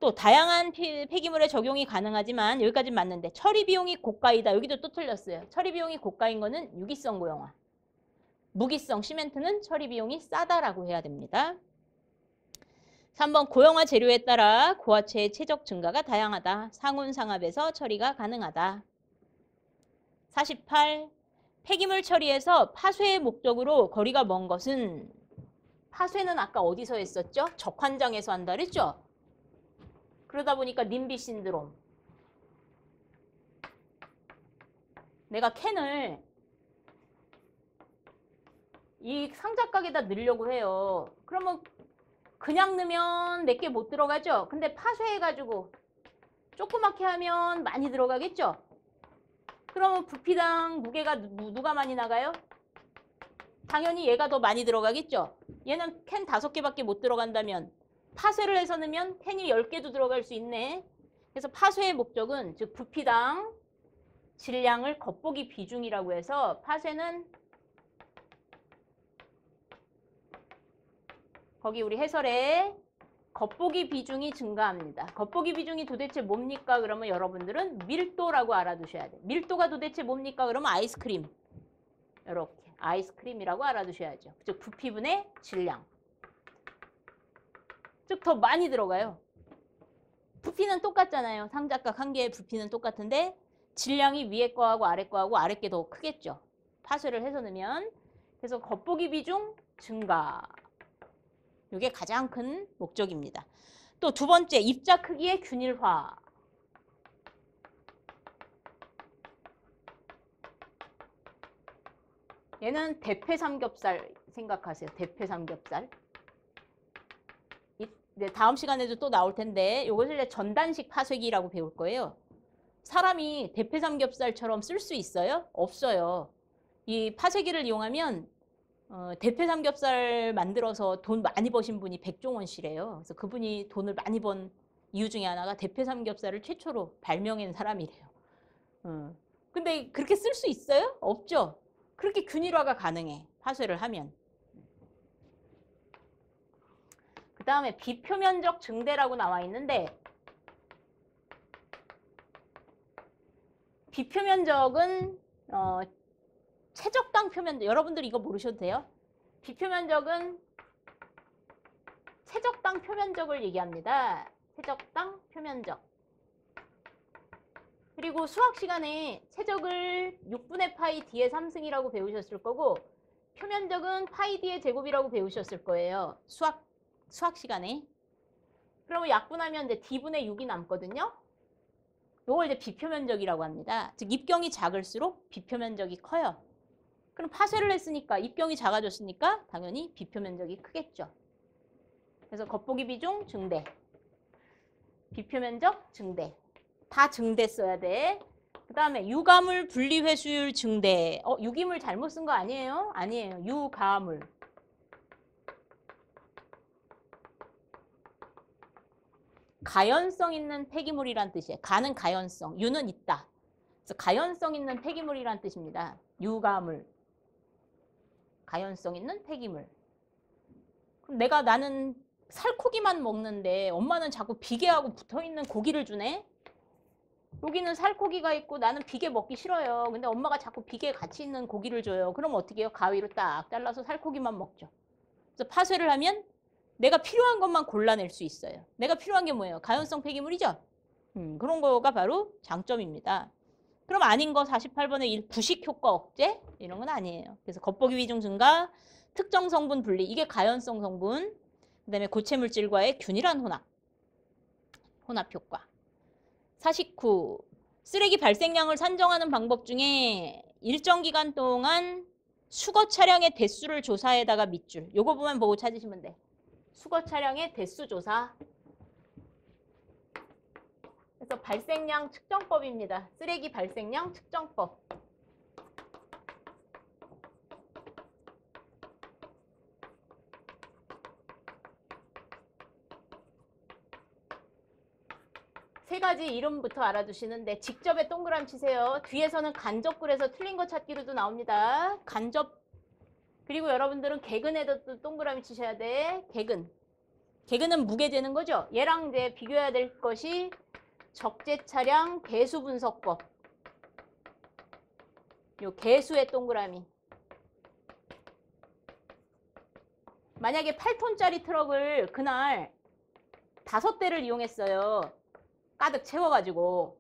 또 다양한 폐기물에 적용이 가능하지만 여기까지 맞는데 처리 비용이 고가이다. 여기도 또 틀렸어요. 처리 비용이 고가인 거는 유기성 고형화. 무기성 시멘트는 처리 비용이 싸다라고 해야 됩니다. 3번 고형화 재료에 따라 고화체의 최적 증가가 다양하다. 상온 상압에서 처리가 가능하다. 48 폐기물 처리에서 파쇄의 목적으로 거리가 먼 것은 파쇄는 아까 어디서 했었죠? 적환장에서 한다 그랬죠? 그러다 보니까 님비 신드롬. 내가 캔을 이 상자각에다 넣으려고 해요. 그러면 그냥 넣으면 몇 개 못 들어가죠? 근데 파쇄해가지고 조그맣게 하면 많이 들어가겠죠? 그러면 부피당 무게가 누가 많이 나가요? 당연히 얘가 더 많이 들어가겠죠? 얘는 캔 5개밖에 못 들어간다면 파쇄를 해서 넣으면 캔이 10개도 들어갈 수 있네. 그래서 파쇄의 목적은 즉 부피당 질량을 겉보기 비중이라고 해서 파쇄는 거기 우리 해설에 겉보기 비중이 증가합니다. 겉보기 비중이 도대체 뭡니까? 그러면 여러분들은 밀도라고 알아두셔야 돼요. 밀도가 도대체 뭡니까? 그러면 아이스크림. 이렇게 아이스크림이라고 알아두셔야죠. 즉 부피분의 질량. 즉 더 많이 들어가요. 부피는 똑같잖아요. 상자각 한 개의 부피는 똑같은데 질량이 위에 거하고 아래 거하고 아래 게 더 크겠죠. 파쇄를 해서 넣으면. 그래서 겉보기 비중 증가. 이게 가장 큰 목적입니다. 또 두 번째, 입자 크기의 균일화. 얘는 대패 삼겹살 생각하세요. 대패 삼겹살. 네, 다음 시간에도 또 나올 텐데 이것을 이제 전단식 파쇄기라고 배울 거예요. 사람이 대패 삼겹살처럼 쓸 수 있어요? 없어요. 이 파쇄기를 이용하면 대패 삼겹살 만들어서 돈 많이 버신 분이 백종원 씨래요. 그래서 그분이 돈을 많이 번 이유 중에 하나가 대패 삼겹살을 최초로 발명한 사람이래요. 근데 그렇게 쓸 수 있어요? 없죠. 그렇게 균일화가 가능해. 파쇄를 하면. 그 다음에 비표면적 증대라고 나와 있는데 비표면적은 최적당 표면적. 여러분들 이거 모르셔도 돼요. 비표면적은 최적당 표면적을 얘기합니다. 최적당 표면적. 그리고 수학 시간에 최적을 6분의 파이 d의 3승이라고 배우셨을 거고 표면적은 파이 d의 제곱이라고 배우셨을 거예요. 수학 시간에. 그러면 약분하면 이제 d분의 6이 남거든요. 요걸 이제 비표면적이라고 합니다. 즉 입경이 작을수록 비표면적이 커요. 그럼 파쇄를 했으니까 입경이 작아졌으니까 당연히 비표면적이 크겠죠. 그래서 겉보기 비중 증대, 비표면적 증대. 다 증대 써야 돼. 그 다음에 유가물 분리회수율 증대. 유기물 잘못 쓴 거 아니에요? 아니에요. 유가물. 가연성 있는 폐기물이란 뜻이에요. 가는 가연성, 유는 있다. 그래서 가연성 있는 폐기물이란 뜻입니다. 유가물. 가연성 있는 폐기물. 그럼 나는 살코기만 먹는데 엄마는 자꾸 비계하고 붙어있는 고기를 주네? 여기는 살코기가 있고 나는 비계 먹기 싫어요. 근데 엄마가 자꾸 비계 같이 있는 고기를 줘요. 그럼 어떻게 해요? 가위로 딱 잘라서 살코기만 먹죠. 그래서 파쇄를 하면 내가 필요한 것만 골라낼 수 있어요. 내가 필요한 게 뭐예요? 가연성 폐기물이죠? 그런 거가 바로 장점입니다. 그럼 아닌 거 48번의 1 부식 효과 억제? 이런 건 아니에요. 그래서 겉보기 비중 증가, 특정 성분 분리. 이게 가연성 성분. 그 다음에 고체 물질과의 균일한 혼합 효과. 49. 쓰레기 발생량을 산정하는 방법 중에 일정 기간 동안 수거 차량의 대수를 조사에다가 밑줄. 요거 보면 보고 찾으시면 돼. 수거 차량의 대수 조사. 그래서 발생량 측정법입니다. 쓰레기 발생량 측정법. 세 가지 이름부터 알아두시는데 직접에 동그라미 치세요. 뒤에서는 간접 그래서 틀린 거 찾기로도 나옵니다. 간접. 그리고 여러분들은 개근에도 동그라미 치셔야 돼. 개근. 개근은 무게 재는 거죠. 얘랑 이제 비교해야 될 것이 적재 차량 개수 분석법. 요 개수의 동그라미. 만약에 8톤짜리 트럭을 그날 5대를 이용했어요. 가득 채워가지고.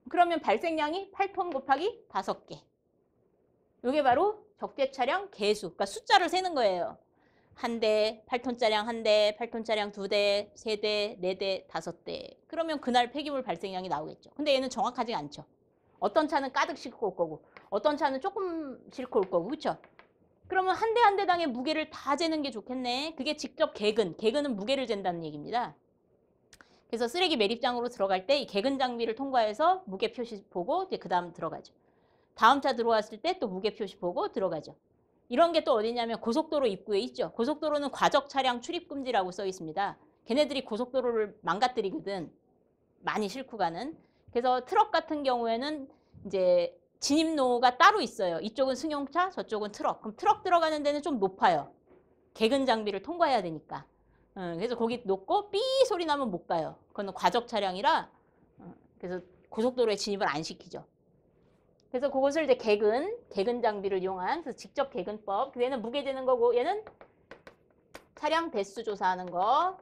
그러면 발생량이 8톤 곱하기 5개. 이게 바로 적재 차량 개수. 그러니까 숫자를 세는 거예요. 한 대, 8톤짜량 한 대, 8톤짜량 2대, 3대, 4대, 5대. 그러면 그날 폐기물 발생량이 나오겠죠. 근데 얘는 정확하지 않죠. 어떤 차는 가득 싣고 올 거고 어떤 차는 조금 싣고 올 거고. 그렇죠? 그러면 한 대 한 대당의 무게를 다 재는 게 좋겠네. 그게 직접 개근. 개근은 무게를 잰다는 얘기입니다. 그래서 쓰레기 매립장으로 들어갈 때 이 개근 장비를 통과해서 무게 표시 보고 이제 그 다음 들어가죠. 다음 차 들어왔을 때 또 무게 표시 보고 들어가죠. 이런 게 또 어디냐면 고속도로 입구에 있죠. 고속도로는 과적 차량 출입 금지라고 써 있습니다. 걔네들이 고속도로를 망가뜨리거든. 많이 싣고 가는. 그래서 트럭 같은 경우에는 이제 진입로가 따로 있어요. 이쪽은 승용차, 저쪽은 트럭. 그럼 트럭 들어가는 데는 좀 높아요. 개근 장비를 통과해야 되니까. 그래서 거기 놓고 삐 소리 나면 못 가요. 그건 과적 차량이라 그래서 고속도로에 진입을 안 시키죠. 그래서 그것을 이제 개근 장비를 이용한 그래서 직접 개근법. 얘는 무게 재는 거고 얘는 차량 대수 조사하는 거.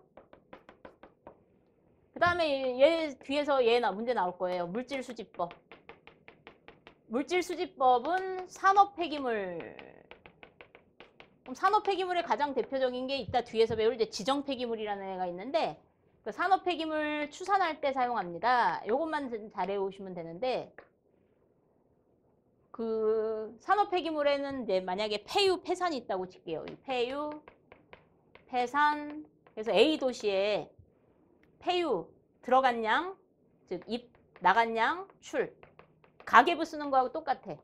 그 다음에 얘 뒤에서 문제 나올 거예요. 물질 수집법. 물질 수집법은 산업 폐기물. 그럼 산업 폐기물의 가장 대표적인 게 이따 뒤에서 배울 이제 지정 폐기물이라는 애가 있는데 그 산업 폐기물 추산할 때 사용합니다. 요것만 잘 외우시면 되는데 그 산업 폐기물에는 이제 만약에 폐유, 폐산이 있다고 칠게요. 폐유, 폐산. 그래서 A 도시에 폐유 들어간 양, 즉 입 나간 양, 출. 가계부 쓰는 거하고 똑같아.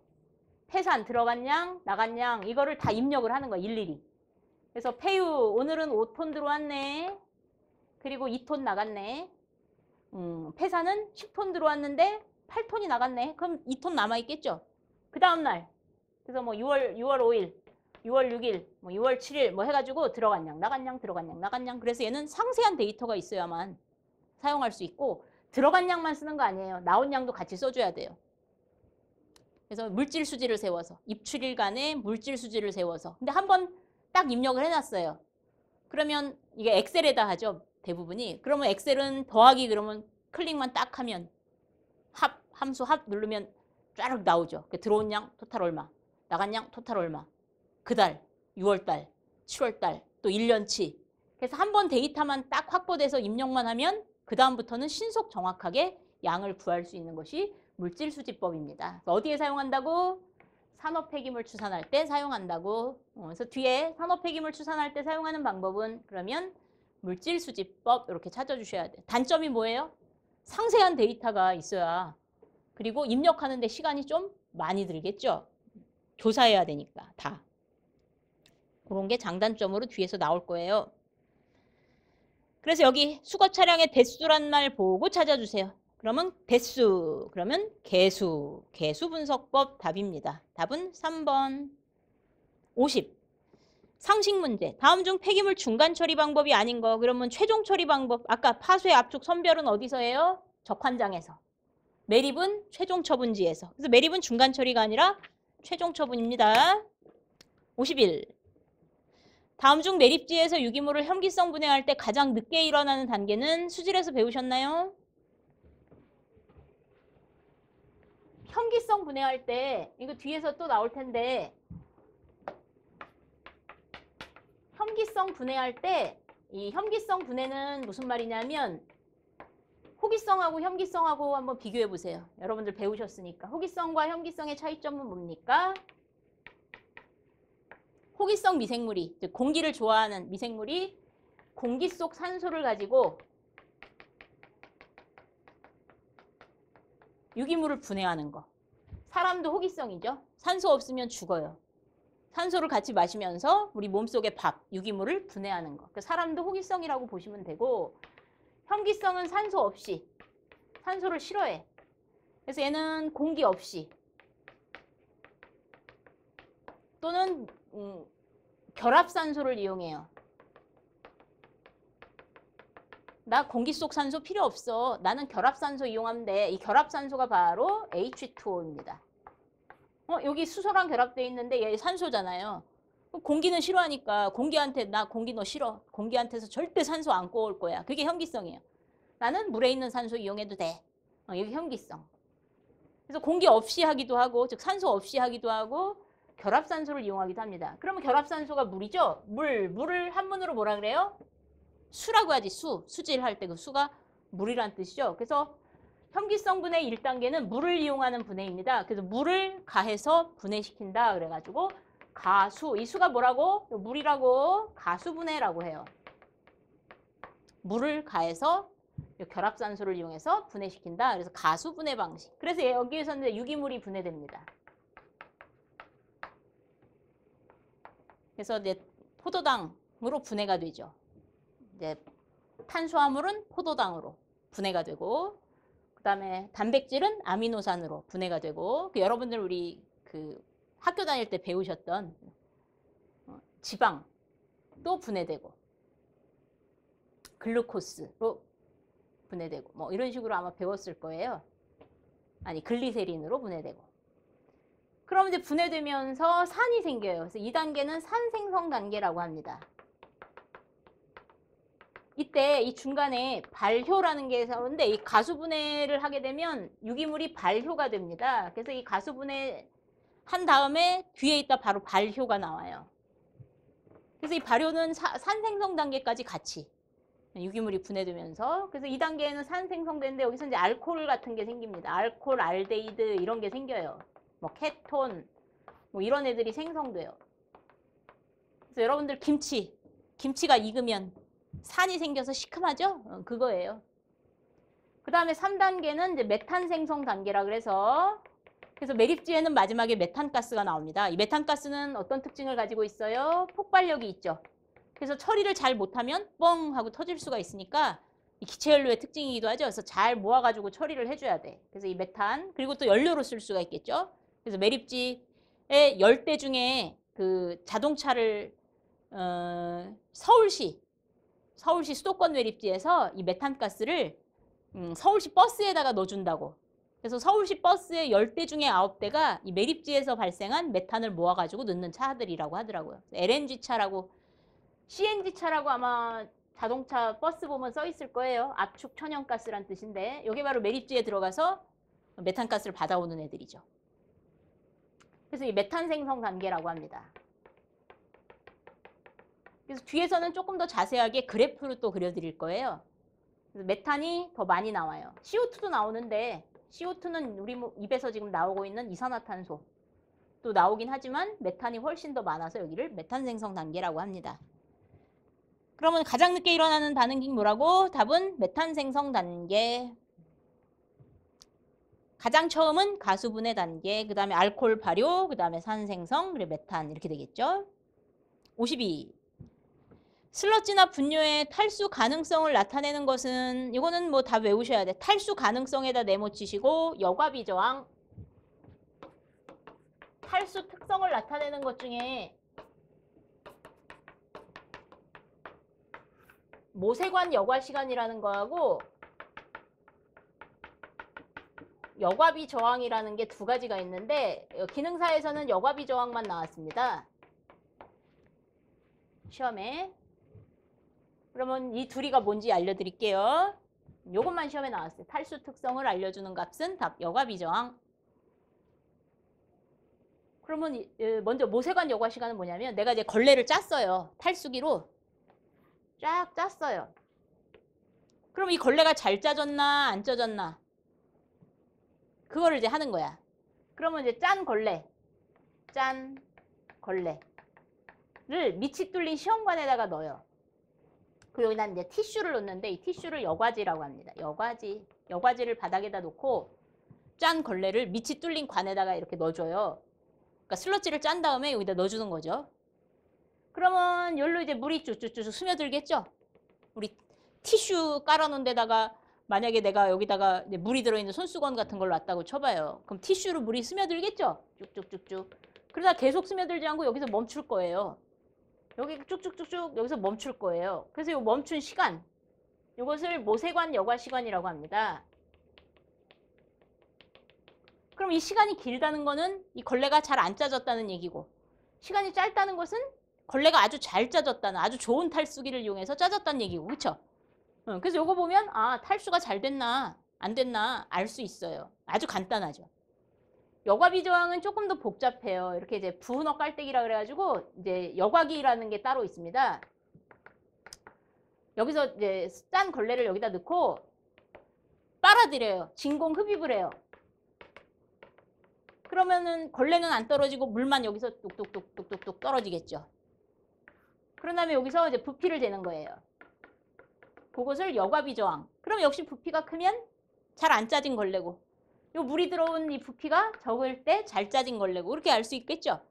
폐산 들어간 양, 나간 양 이거를 다 입력을 하는 거야. 일일이. 그래서 폐유 오늘은 5톤 들어왔네. 그리고 2톤 나갔네. 폐사는 10톤 들어왔는데 8톤이 나갔네. 그럼 2톤 남아있겠죠. 그 다음날 그래서 뭐 6월 5일 6월 6일, 뭐 6월 7일 뭐 해가지고 들어간 양, 나간 양, 들어간 양, 나간 양. 그래서 얘는 상세한 데이터가 있어야만 사용할 수 있고 들어간 양만 쓰는 거 아니에요. 나온 양도 같이 써줘야 돼요. 그래서 물질 수지를 세워서 입출일간의 물질 수지를 세워서 근데 한번 딱 입력을 해놨어요. 그러면 이게 엑셀에다 하죠. 대부분이. 그러면 엑셀은 더하기 그러면 클릭만 딱 하면 함수 합 누르면 쫙 나오죠. 들어온 양 토탈 얼마, 나간 양 토탈 얼마. 그달, 6월달, 7월달, 또 1년치. 그래서 한 번 데이터만 딱 확보돼서 입력만 하면 그 다음부터는 신속 정확하게 양을 구할 수 있는 것이 물질수지법입니다. 어디에 사용한다고? 산업폐기물 추산할 때 사용한다고. 그래서 뒤에 산업폐기물 추산할 때 사용하는 방법은 그러면 물질수지법 이렇게 찾아주셔야 돼요. 단점이 뭐예요? 상세한 데이터가 있어야 그리고 입력하는데 시간이 좀 많이 들겠죠. 조사해야 되니까 다. 그런 게 장단점으로 뒤에서 나올 거예요. 그래서 여기 수거 차량의 대수란 말 보고 찾아주세요. 그러면 대수, 그러면 개수, 개수 분석법 답입니다. 답은 3번. 50. 상식 문제. 다음 중 폐기물 중간 처리 방법이 아닌 거. 그러면 최종 처리 방법. 아까 파쇄, 압축, 선별은 어디서 해요? 적환장에서. 매립은 최종 처분지에서. 그래서 매립은 중간 처리가 아니라 최종 처분입니다. 51. 다음 중 매립지에서 유기물을 혐기성 분해할 때 가장 늦게 일어나는 단계는 수질에서 배우셨나요? 혐기성 분해할 때 이거 뒤에서 또 나올 텐데 혐기성 분해할 때 이 혐기성 분해는 무슨 말이냐면 호기성하고 혐기성하고 한번 비교해 보세요. 여러분들 배우셨으니까. 호기성과 혐기성의 차이점은 뭡니까? 호기성 미생물이, 즉 공기를 좋아하는 미생물이 공기 속 산소를 가지고 유기물을 분해하는 거. 사람도 호기성이죠. 산소 없으면 죽어요. 산소를 같이 마시면서 우리 몸속의 밥, 유기물을 분해하는 거. 사람도 호기성이라고 보시면 되고 혐기성은 산소 없이, 산소를 싫어해. 그래서 얘는 공기 없이 또는 결합산소를 이용해요. 나 공기 속 산소 필요 없어. 나는 결합산소 이용하면 돼. 이 결합산소가 바로 H2O입니다. 여기 수소랑 결합되어 있는데 얘 산소잖아요. 공기는 싫어하니까 공기한테 나 공기 너 싫어. 공기한테서 절대 산소 안 꼬올 거야. 그게 혐기성이에요. 나는 물에 있는 산소 이용해도 돼. 이게 혐기성. 그래서 공기 없이 하기도 하고 즉 산소 없이 하기도 하고 결합산소를 이용하기도 합니다. 그러면 결합산소가 물이죠? 물을 한문으로 뭐라 그래요? 수라고 하지. 수질할 때 그 수가 물이란 뜻이죠. 그래서 혐기성 분해 1단계는 물을 이용하는 분해입니다. 그래서 물을 가해서 분해시킨다 그래가지고 가수, 이 수가 뭐라고? 물이라고 가수분해라고 해요. 물을 가해서 결합산소를 이용해서 분해시킨다. 그래서 가수분해 방식. 그래서 여기에서는 유기물이 분해됩니다. 그래서 이제 포도당으로 분해가 되죠. 이제 탄수화물은 포도당으로 분해가 되고, 그 다음에 단백질은 아미노산으로 분해가 되고, 여러분들 우리 학교 다닐 때 배우셨던 지방도 분해되고, 글루코스로 분해되고, 뭐 이런 식으로 아마 배웠을 거예요. 아니, 글리세린으로 분해되고. 그럼 이제 분해되면서 산이 생겨요. 그래서 2단계는 산 생성 단계라고 합니다. 이때 이 중간에 발효라는 게 나오는데 이 가수분해를 하게 되면 유기물이 발효가 됩니다. 그래서 이 가수분해 한 다음에 뒤에 있다 바로 발효가 나와요. 그래서 이 발효는 산 생성 단계까지 같이 유기물이 분해되면서 그래서 2단계에는 산 생성되는데 여기서 이제 알코올 같은 게 생깁니다. 알코올, 알데히드 이런 게 생겨요. 뭐 케톤 뭐 이런 애들이 생성돼요. 그래서 여러분들 김치가 익으면 산이 생겨서 시큼하죠? 그거예요. 그 다음에 3단계는 이제 메탄 생성 단계라 그래서 매립지에는 마지막에 메탄가스가 나옵니다. 이 메탄가스는 어떤 특징을 가지고 있어요? 폭발력이 있죠. 그래서 처리를 잘 못하면 뻥 하고 터질 수가 있으니까 이 기체연료의 특징이기도 하죠. 그래서 잘 모아가지고 처리를 해줘야 돼. 그래서 이 메탄 그리고 또 연료로 쓸 수가 있겠죠. 그래서 매립지의 열대 중에 그 자동차를 서울시 수도권 매립지에서 이 메탄가스를 서울시 버스에다가 넣어준다고. 그래서 서울시 버스의 10대 중에 9대가 이 매립지에서 발생한 메탄을 모아가지고 넣는 차들이라고 하더라고요. LNG차라고 CNG차라고 아마 자동차 버스 보면 써 있을 거예요. 압축 천연가스란 뜻인데 이게 바로 매립지에 들어가서 메탄가스를 받아오는 애들이죠. 그래서 이 메탄 생성 단계라고 합니다. 그래서 뒤에서는 조금 더 자세하게 그래프로 또 그려드릴 거예요. 그래서 메탄이 더 많이 나와요. CO2도 나오는데 CO2는 우리 입에서 지금 나오고 있는 이산화탄소 또 나오긴 하지만 메탄이 훨씬 더 많아서 여기를 메탄 생성 단계라고 합니다. 그러면 가장 늦게 일어나는 반응이 뭐라고? 답은 메탄 생성 단계. 가장 처음은 가수분해 단계, 그 다음에 알코올 발효, 그 다음에 산 생성, 그리고 메탄 이렇게 되겠죠. 52. 슬러지나 분뇨의 탈수 가능성을 나타내는 것은 이거는 뭐 다 외우셔야 돼. 탈수 가능성에다 네모치시고 여과비 저항. 탈수 특성을 나타내는 것 중에 모세관 여과 시간이라는 거하고 여과비 저항이라는 게 두 가지가 있는데 기능사에서는 여과비 저항만 나왔습니다. 시험에. 그러면 이 둘이가 뭔지 알려드릴게요. 요것만 시험에 나왔어요. 탈수 특성을 알려주는 값은 답 여과비 저항. 그러면 먼저 모세관 여과 시간은 뭐냐면 내가 이제 걸레를 짰어요. 탈수기로 쫙 짰어요. 그럼 이 걸레가 잘 짜졌나 안 짜졌나 그거를 이제 하는 거야. 그러면 이제 짠 걸레를 밑이 뚫린 시험관에다가 넣어요. 그리고 여기다 이제 티슈를 넣는데 이 티슈를 여과지라고 합니다. 여과지를 바닥에다 놓고 짠 걸레를 밑이 뚫린 관에다가 이렇게 넣어줘요. 그러니까 슬러지를 짠 다음에 여기다 넣어주는 거죠. 그러면 여기로 이제 물이 쭉쭉쭉 스며들겠죠. 우리 티슈 깔아놓은 데다가 만약에 내가 여기다가 물이 들어있는 손수건 같은 걸 놨다고 쳐봐요. 그럼 티슈로 물이 스며들겠죠. 쭉쭉쭉쭉. 그러다 계속 스며들지 않고 여기서 멈출 거예요. 여기 쭉쭉쭉쭉 여기서 멈출 거예요. 그래서 이 멈춘 시간, 이것을 모세관 여과 시간이라고 합니다. 그럼 이 시간이 길다는 거는 이 걸레가 잘 안 짜졌다는 얘기고, 시간이 짧다는 것은 걸레가 아주 잘 짜졌다는, 아주 좋은 탈수기를 이용해서 짜졌다는 얘기고, 그렇죠? 그래서 이거 보면 아 탈수가 잘 됐나 안 됐나 알 수 있어요. 아주 간단하죠. 여과비 저항은 조금 더 복잡해요. 이렇게 이제 부은어 깔때기라 그래가지고 이제 여과기라는 게 따로 있습니다. 여기서 이제 짠 걸레를 여기다 넣고 빨아들여요. 진공 흡입을 해요. 그러면은 걸레는 안 떨어지고 물만 여기서 뚝뚝뚝뚝뚝 떨어지겠죠. 그런 다음에 여기서 이제 부피를 재는 거예요. 그것을 여과비 저항. 그럼 역시 부피가 크면 잘 안 짜진 걸레고, 요 물이 들어온 이 부피가 적을 때 잘 짜진 걸레고, 이렇게 알 수 있겠죠.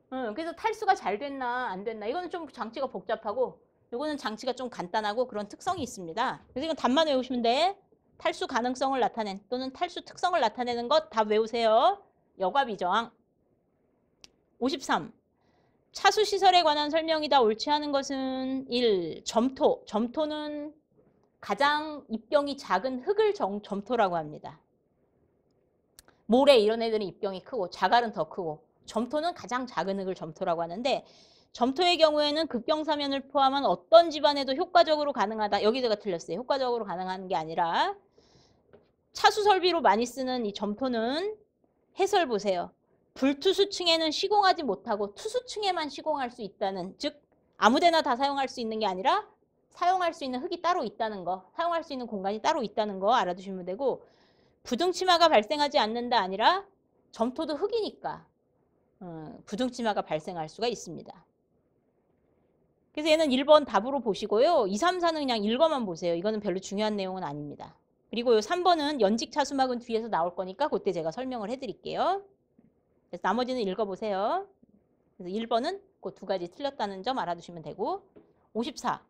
그래서 탈수가 잘 됐나 안 됐나 이거는 좀 장치가 복잡하고, 이거는 장치가 좀 간단하고 그런 특성이 있습니다. 그래서 이건 답만 외우시면 돼. 탈수 가능성을 나타낸 또는 탈수 특성을 나타내는 것 다 외우세요. 여과비 저항. 53. 차수시설에 관한 설명이다. 옳지 않은 것은 1. 점토. 점토는 가장 입경이 작은 흙을 점토라고 합니다. 모래 이런 애들은 입경이 크고 자갈은 더 크고, 점토는 가장 작은 흙을 점토라고 하는데, 점토의 경우에는 급경사면을 포함한 어떤 집안에도 효과적으로 가능하다. 여기다가 틀렸어요. 효과적으로 가능한 게 아니라 차수 설비로 많이 쓰는 이 점토는 해설 보세요. 불투수층에는 시공하지 못하고 투수층에만 시공할 수 있다는, 즉 아무데나 다 사용할 수 있는 게 아니라 사용할 수 있는 흙이 따로 있다는 거, 사용할 수 있는 공간이 따로 있다는 거 알아두시면 되고, 부등치마가 발생하지 않는다 아니라 점토도 흙이니까 부등치마가 발생할 수가 있습니다. 그래서 얘는 1번 답으로 보시고요. 2, 3, 4는 그냥 읽어만 보세요. 이거는 별로 중요한 내용은 아닙니다. 그리고 요 3번은 연직 차수막은 뒤에서 나올 거니까 그때 제가 설명을 해드릴게요. 그래서 나머지는 읽어보세요. 그래서 1번은 그 두 가지 틀렸다는 점 알아두시면 되고, 54.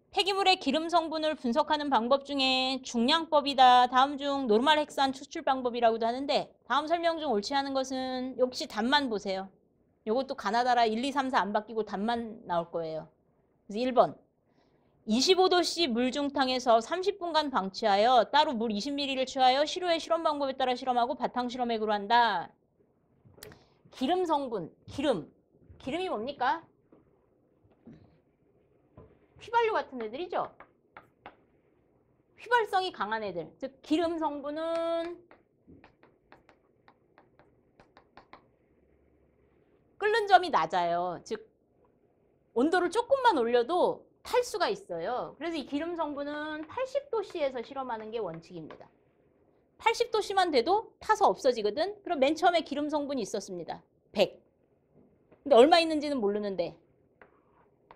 폐기물의 기름 성분을 분석하는 방법 중에 중량법이다. 다음 중 노멀 헥산 추출 방법이라고도 하는데 다음 설명 중 옳지 않은 것은 역시 답만 보세요. 요것도 가나다라 1, 2, 3, 4 안 바뀌고 답만 나올 거예요. 그래서 1번. 25도씨 물중탕에서 30분간 방치하여 따로 물 20ml를 취하여 시료의 실험 방법에 따라 실험하고 바탕 실험액으로 한다. 기름 성분, 기름이 뭡니까? 휘발유 같은 애들이죠. 휘발성이 강한 애들. 즉 기름 성분은 끓는 점이 낮아요. 즉 온도를 조금만 올려도 탈 수가 있어요. 그래서 이 기름 성분은 80도씨에서 실험하는 게 원칙입니다. 80도씨만 돼도 타서 없어지거든. 그럼 맨 처음에 기름 성분이 있었습니다. 100. 근데 얼마 있는지는 모르는데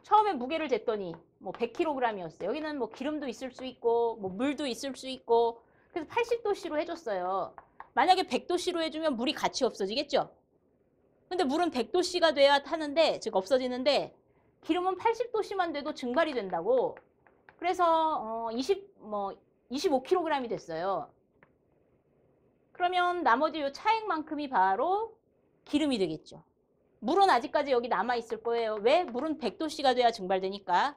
처음에 무게를 쟀더니 뭐 100kg이었어요. 여기는 뭐 기름도 있을 수 있고 뭐 물도 있을 수 있고 그래서 80도씨로 해줬어요. 만약에 100도씨로 해주면 물이 같이 없어지겠죠. 근데 물은 100도씨가 돼야 타는데 즉 없어지는데 기름은 80도씨만 돼도 증발이 된다고. 그래서 25kg이 됐어요. 그러면 나머지 요 차액만큼이 바로 기름이 되겠죠. 물은 아직까지 여기 남아있을 거예요. 왜? 물은 100도씨가 돼야 증발되니까.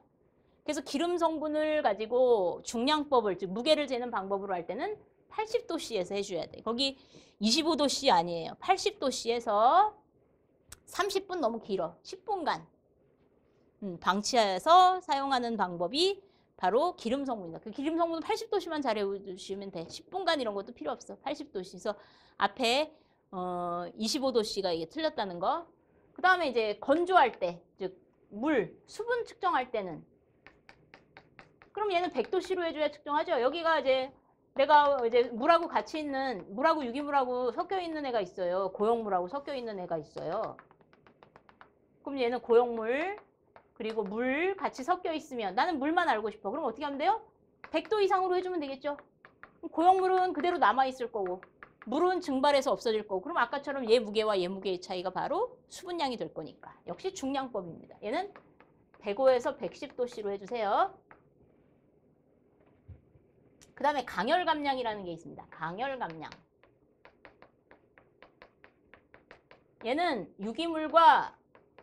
그래서 기름 성분을 가지고 중량법을, 즉 무게를 재는 방법으로 할 때는 80도씨에서 해줘야 돼. 거기 25도씨 아니에요. 80도씨에서 30분 너무 길어. 10분간 방치해서 사용하는 방법이 바로 기름 성분이다. 그 기름 성분은 80도씨만 잘 해주시면 돼. 10분간 이런 것도 필요 없어. 80도씨. 그래서 앞에 25도씨가 이게 틀렸다는 거. 그 다음에 이제 건조할 때, 즉 물, 수분 측정할 때는 그럼 얘는 100도씨로 해줘야 측정하죠. 여기가 이제 내가 이제 물하고 같이 있는 물하고 유기물하고 섞여 있는 애가 있어요. 고용물하고 섞여 있는 애가 있어요. 그럼 얘는 고용물 그리고 물 같이 섞여 있으면 나는 물만 알고 싶어. 그럼 어떻게 하면 돼요? 100도 이상으로 해주면 되겠죠. 고용물은 그대로 남아있을 거고 물은 증발해서 없어질 거고 그럼 아까처럼 얘 무게와 얘 무게의 차이가 바로 수분량이 될 거니까 역시 중량법입니다. 얘는 105에서 110도씨로 해주세요. 그 다음에 강열감량이라는 게 있습니다. 강열감량. 얘는 유기물과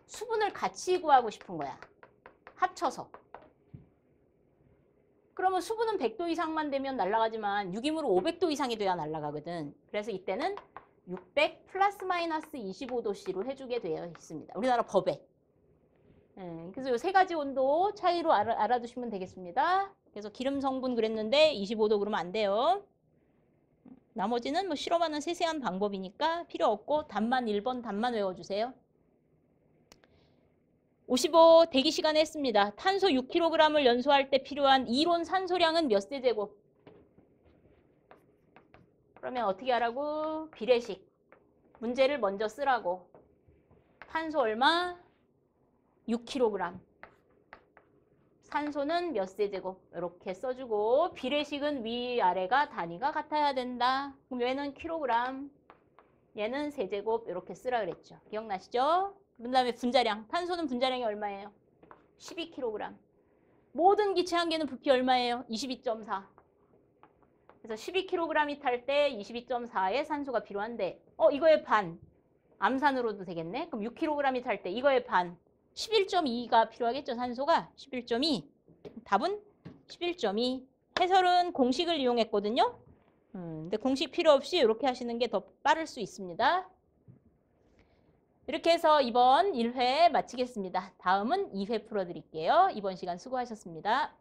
수분을 같이 구하고 싶은 거야. 합쳐서. 그러면 수분은 100도 이상만 되면 날아가지만 유기물은 500도 이상이 돼야 날아가거든. 그래서 이때는 600 플러스 마이너스 25도씨로 해주게 되어 있습니다. 우리나라 법에. 그래서 이 세 가지 온도 차이로 알아두시면 되겠습니다. 그래서 기름 성분 그랬는데 25도 그러면 안 돼요. 나머지는 뭐 실험하는 세세한 방법이니까 필요 없고 답만 1번 답만 외워주세요. 55 대기 시간 했습니다. 탄소 6kg을 연소할 때 필요한 이론 산소량은 몇 세제곱? 그러면 어떻게 하라고? 비례식. 문제를 먼저 쓰라고. 탄소 얼마? 6kg. 산소는 몇 세제곱? 이렇게 써주고 비례식은 위아래가 단위가 같아야 된다. 그럼 얘는 킬로그램, 얘는 세제곱 이렇게 쓰라 그랬죠. 기억나시죠? 그 다음에 분자량. 탄소는 분자량이 얼마예요? 12kg. 모든 기체 한 개는 부피 얼마예요? 22.4. 그래서 12kg이 탈 때 22.4의 산소가 필요한데 이거의 반. 암산으로도 되겠네. 그럼 6kg이 탈 때 이거의 반. 11.2가 필요하겠죠. 산소가 11.2. 답은 11.2. 해설은 공식을 이용했거든요. 근데 공식 필요 없이 이렇게 하시는 게 더 빠를 수 있습니다. 이렇게 해서 이번 1회 마치겠습니다. 다음은 2회 풀어드릴게요. 이번 시간 수고하셨습니다.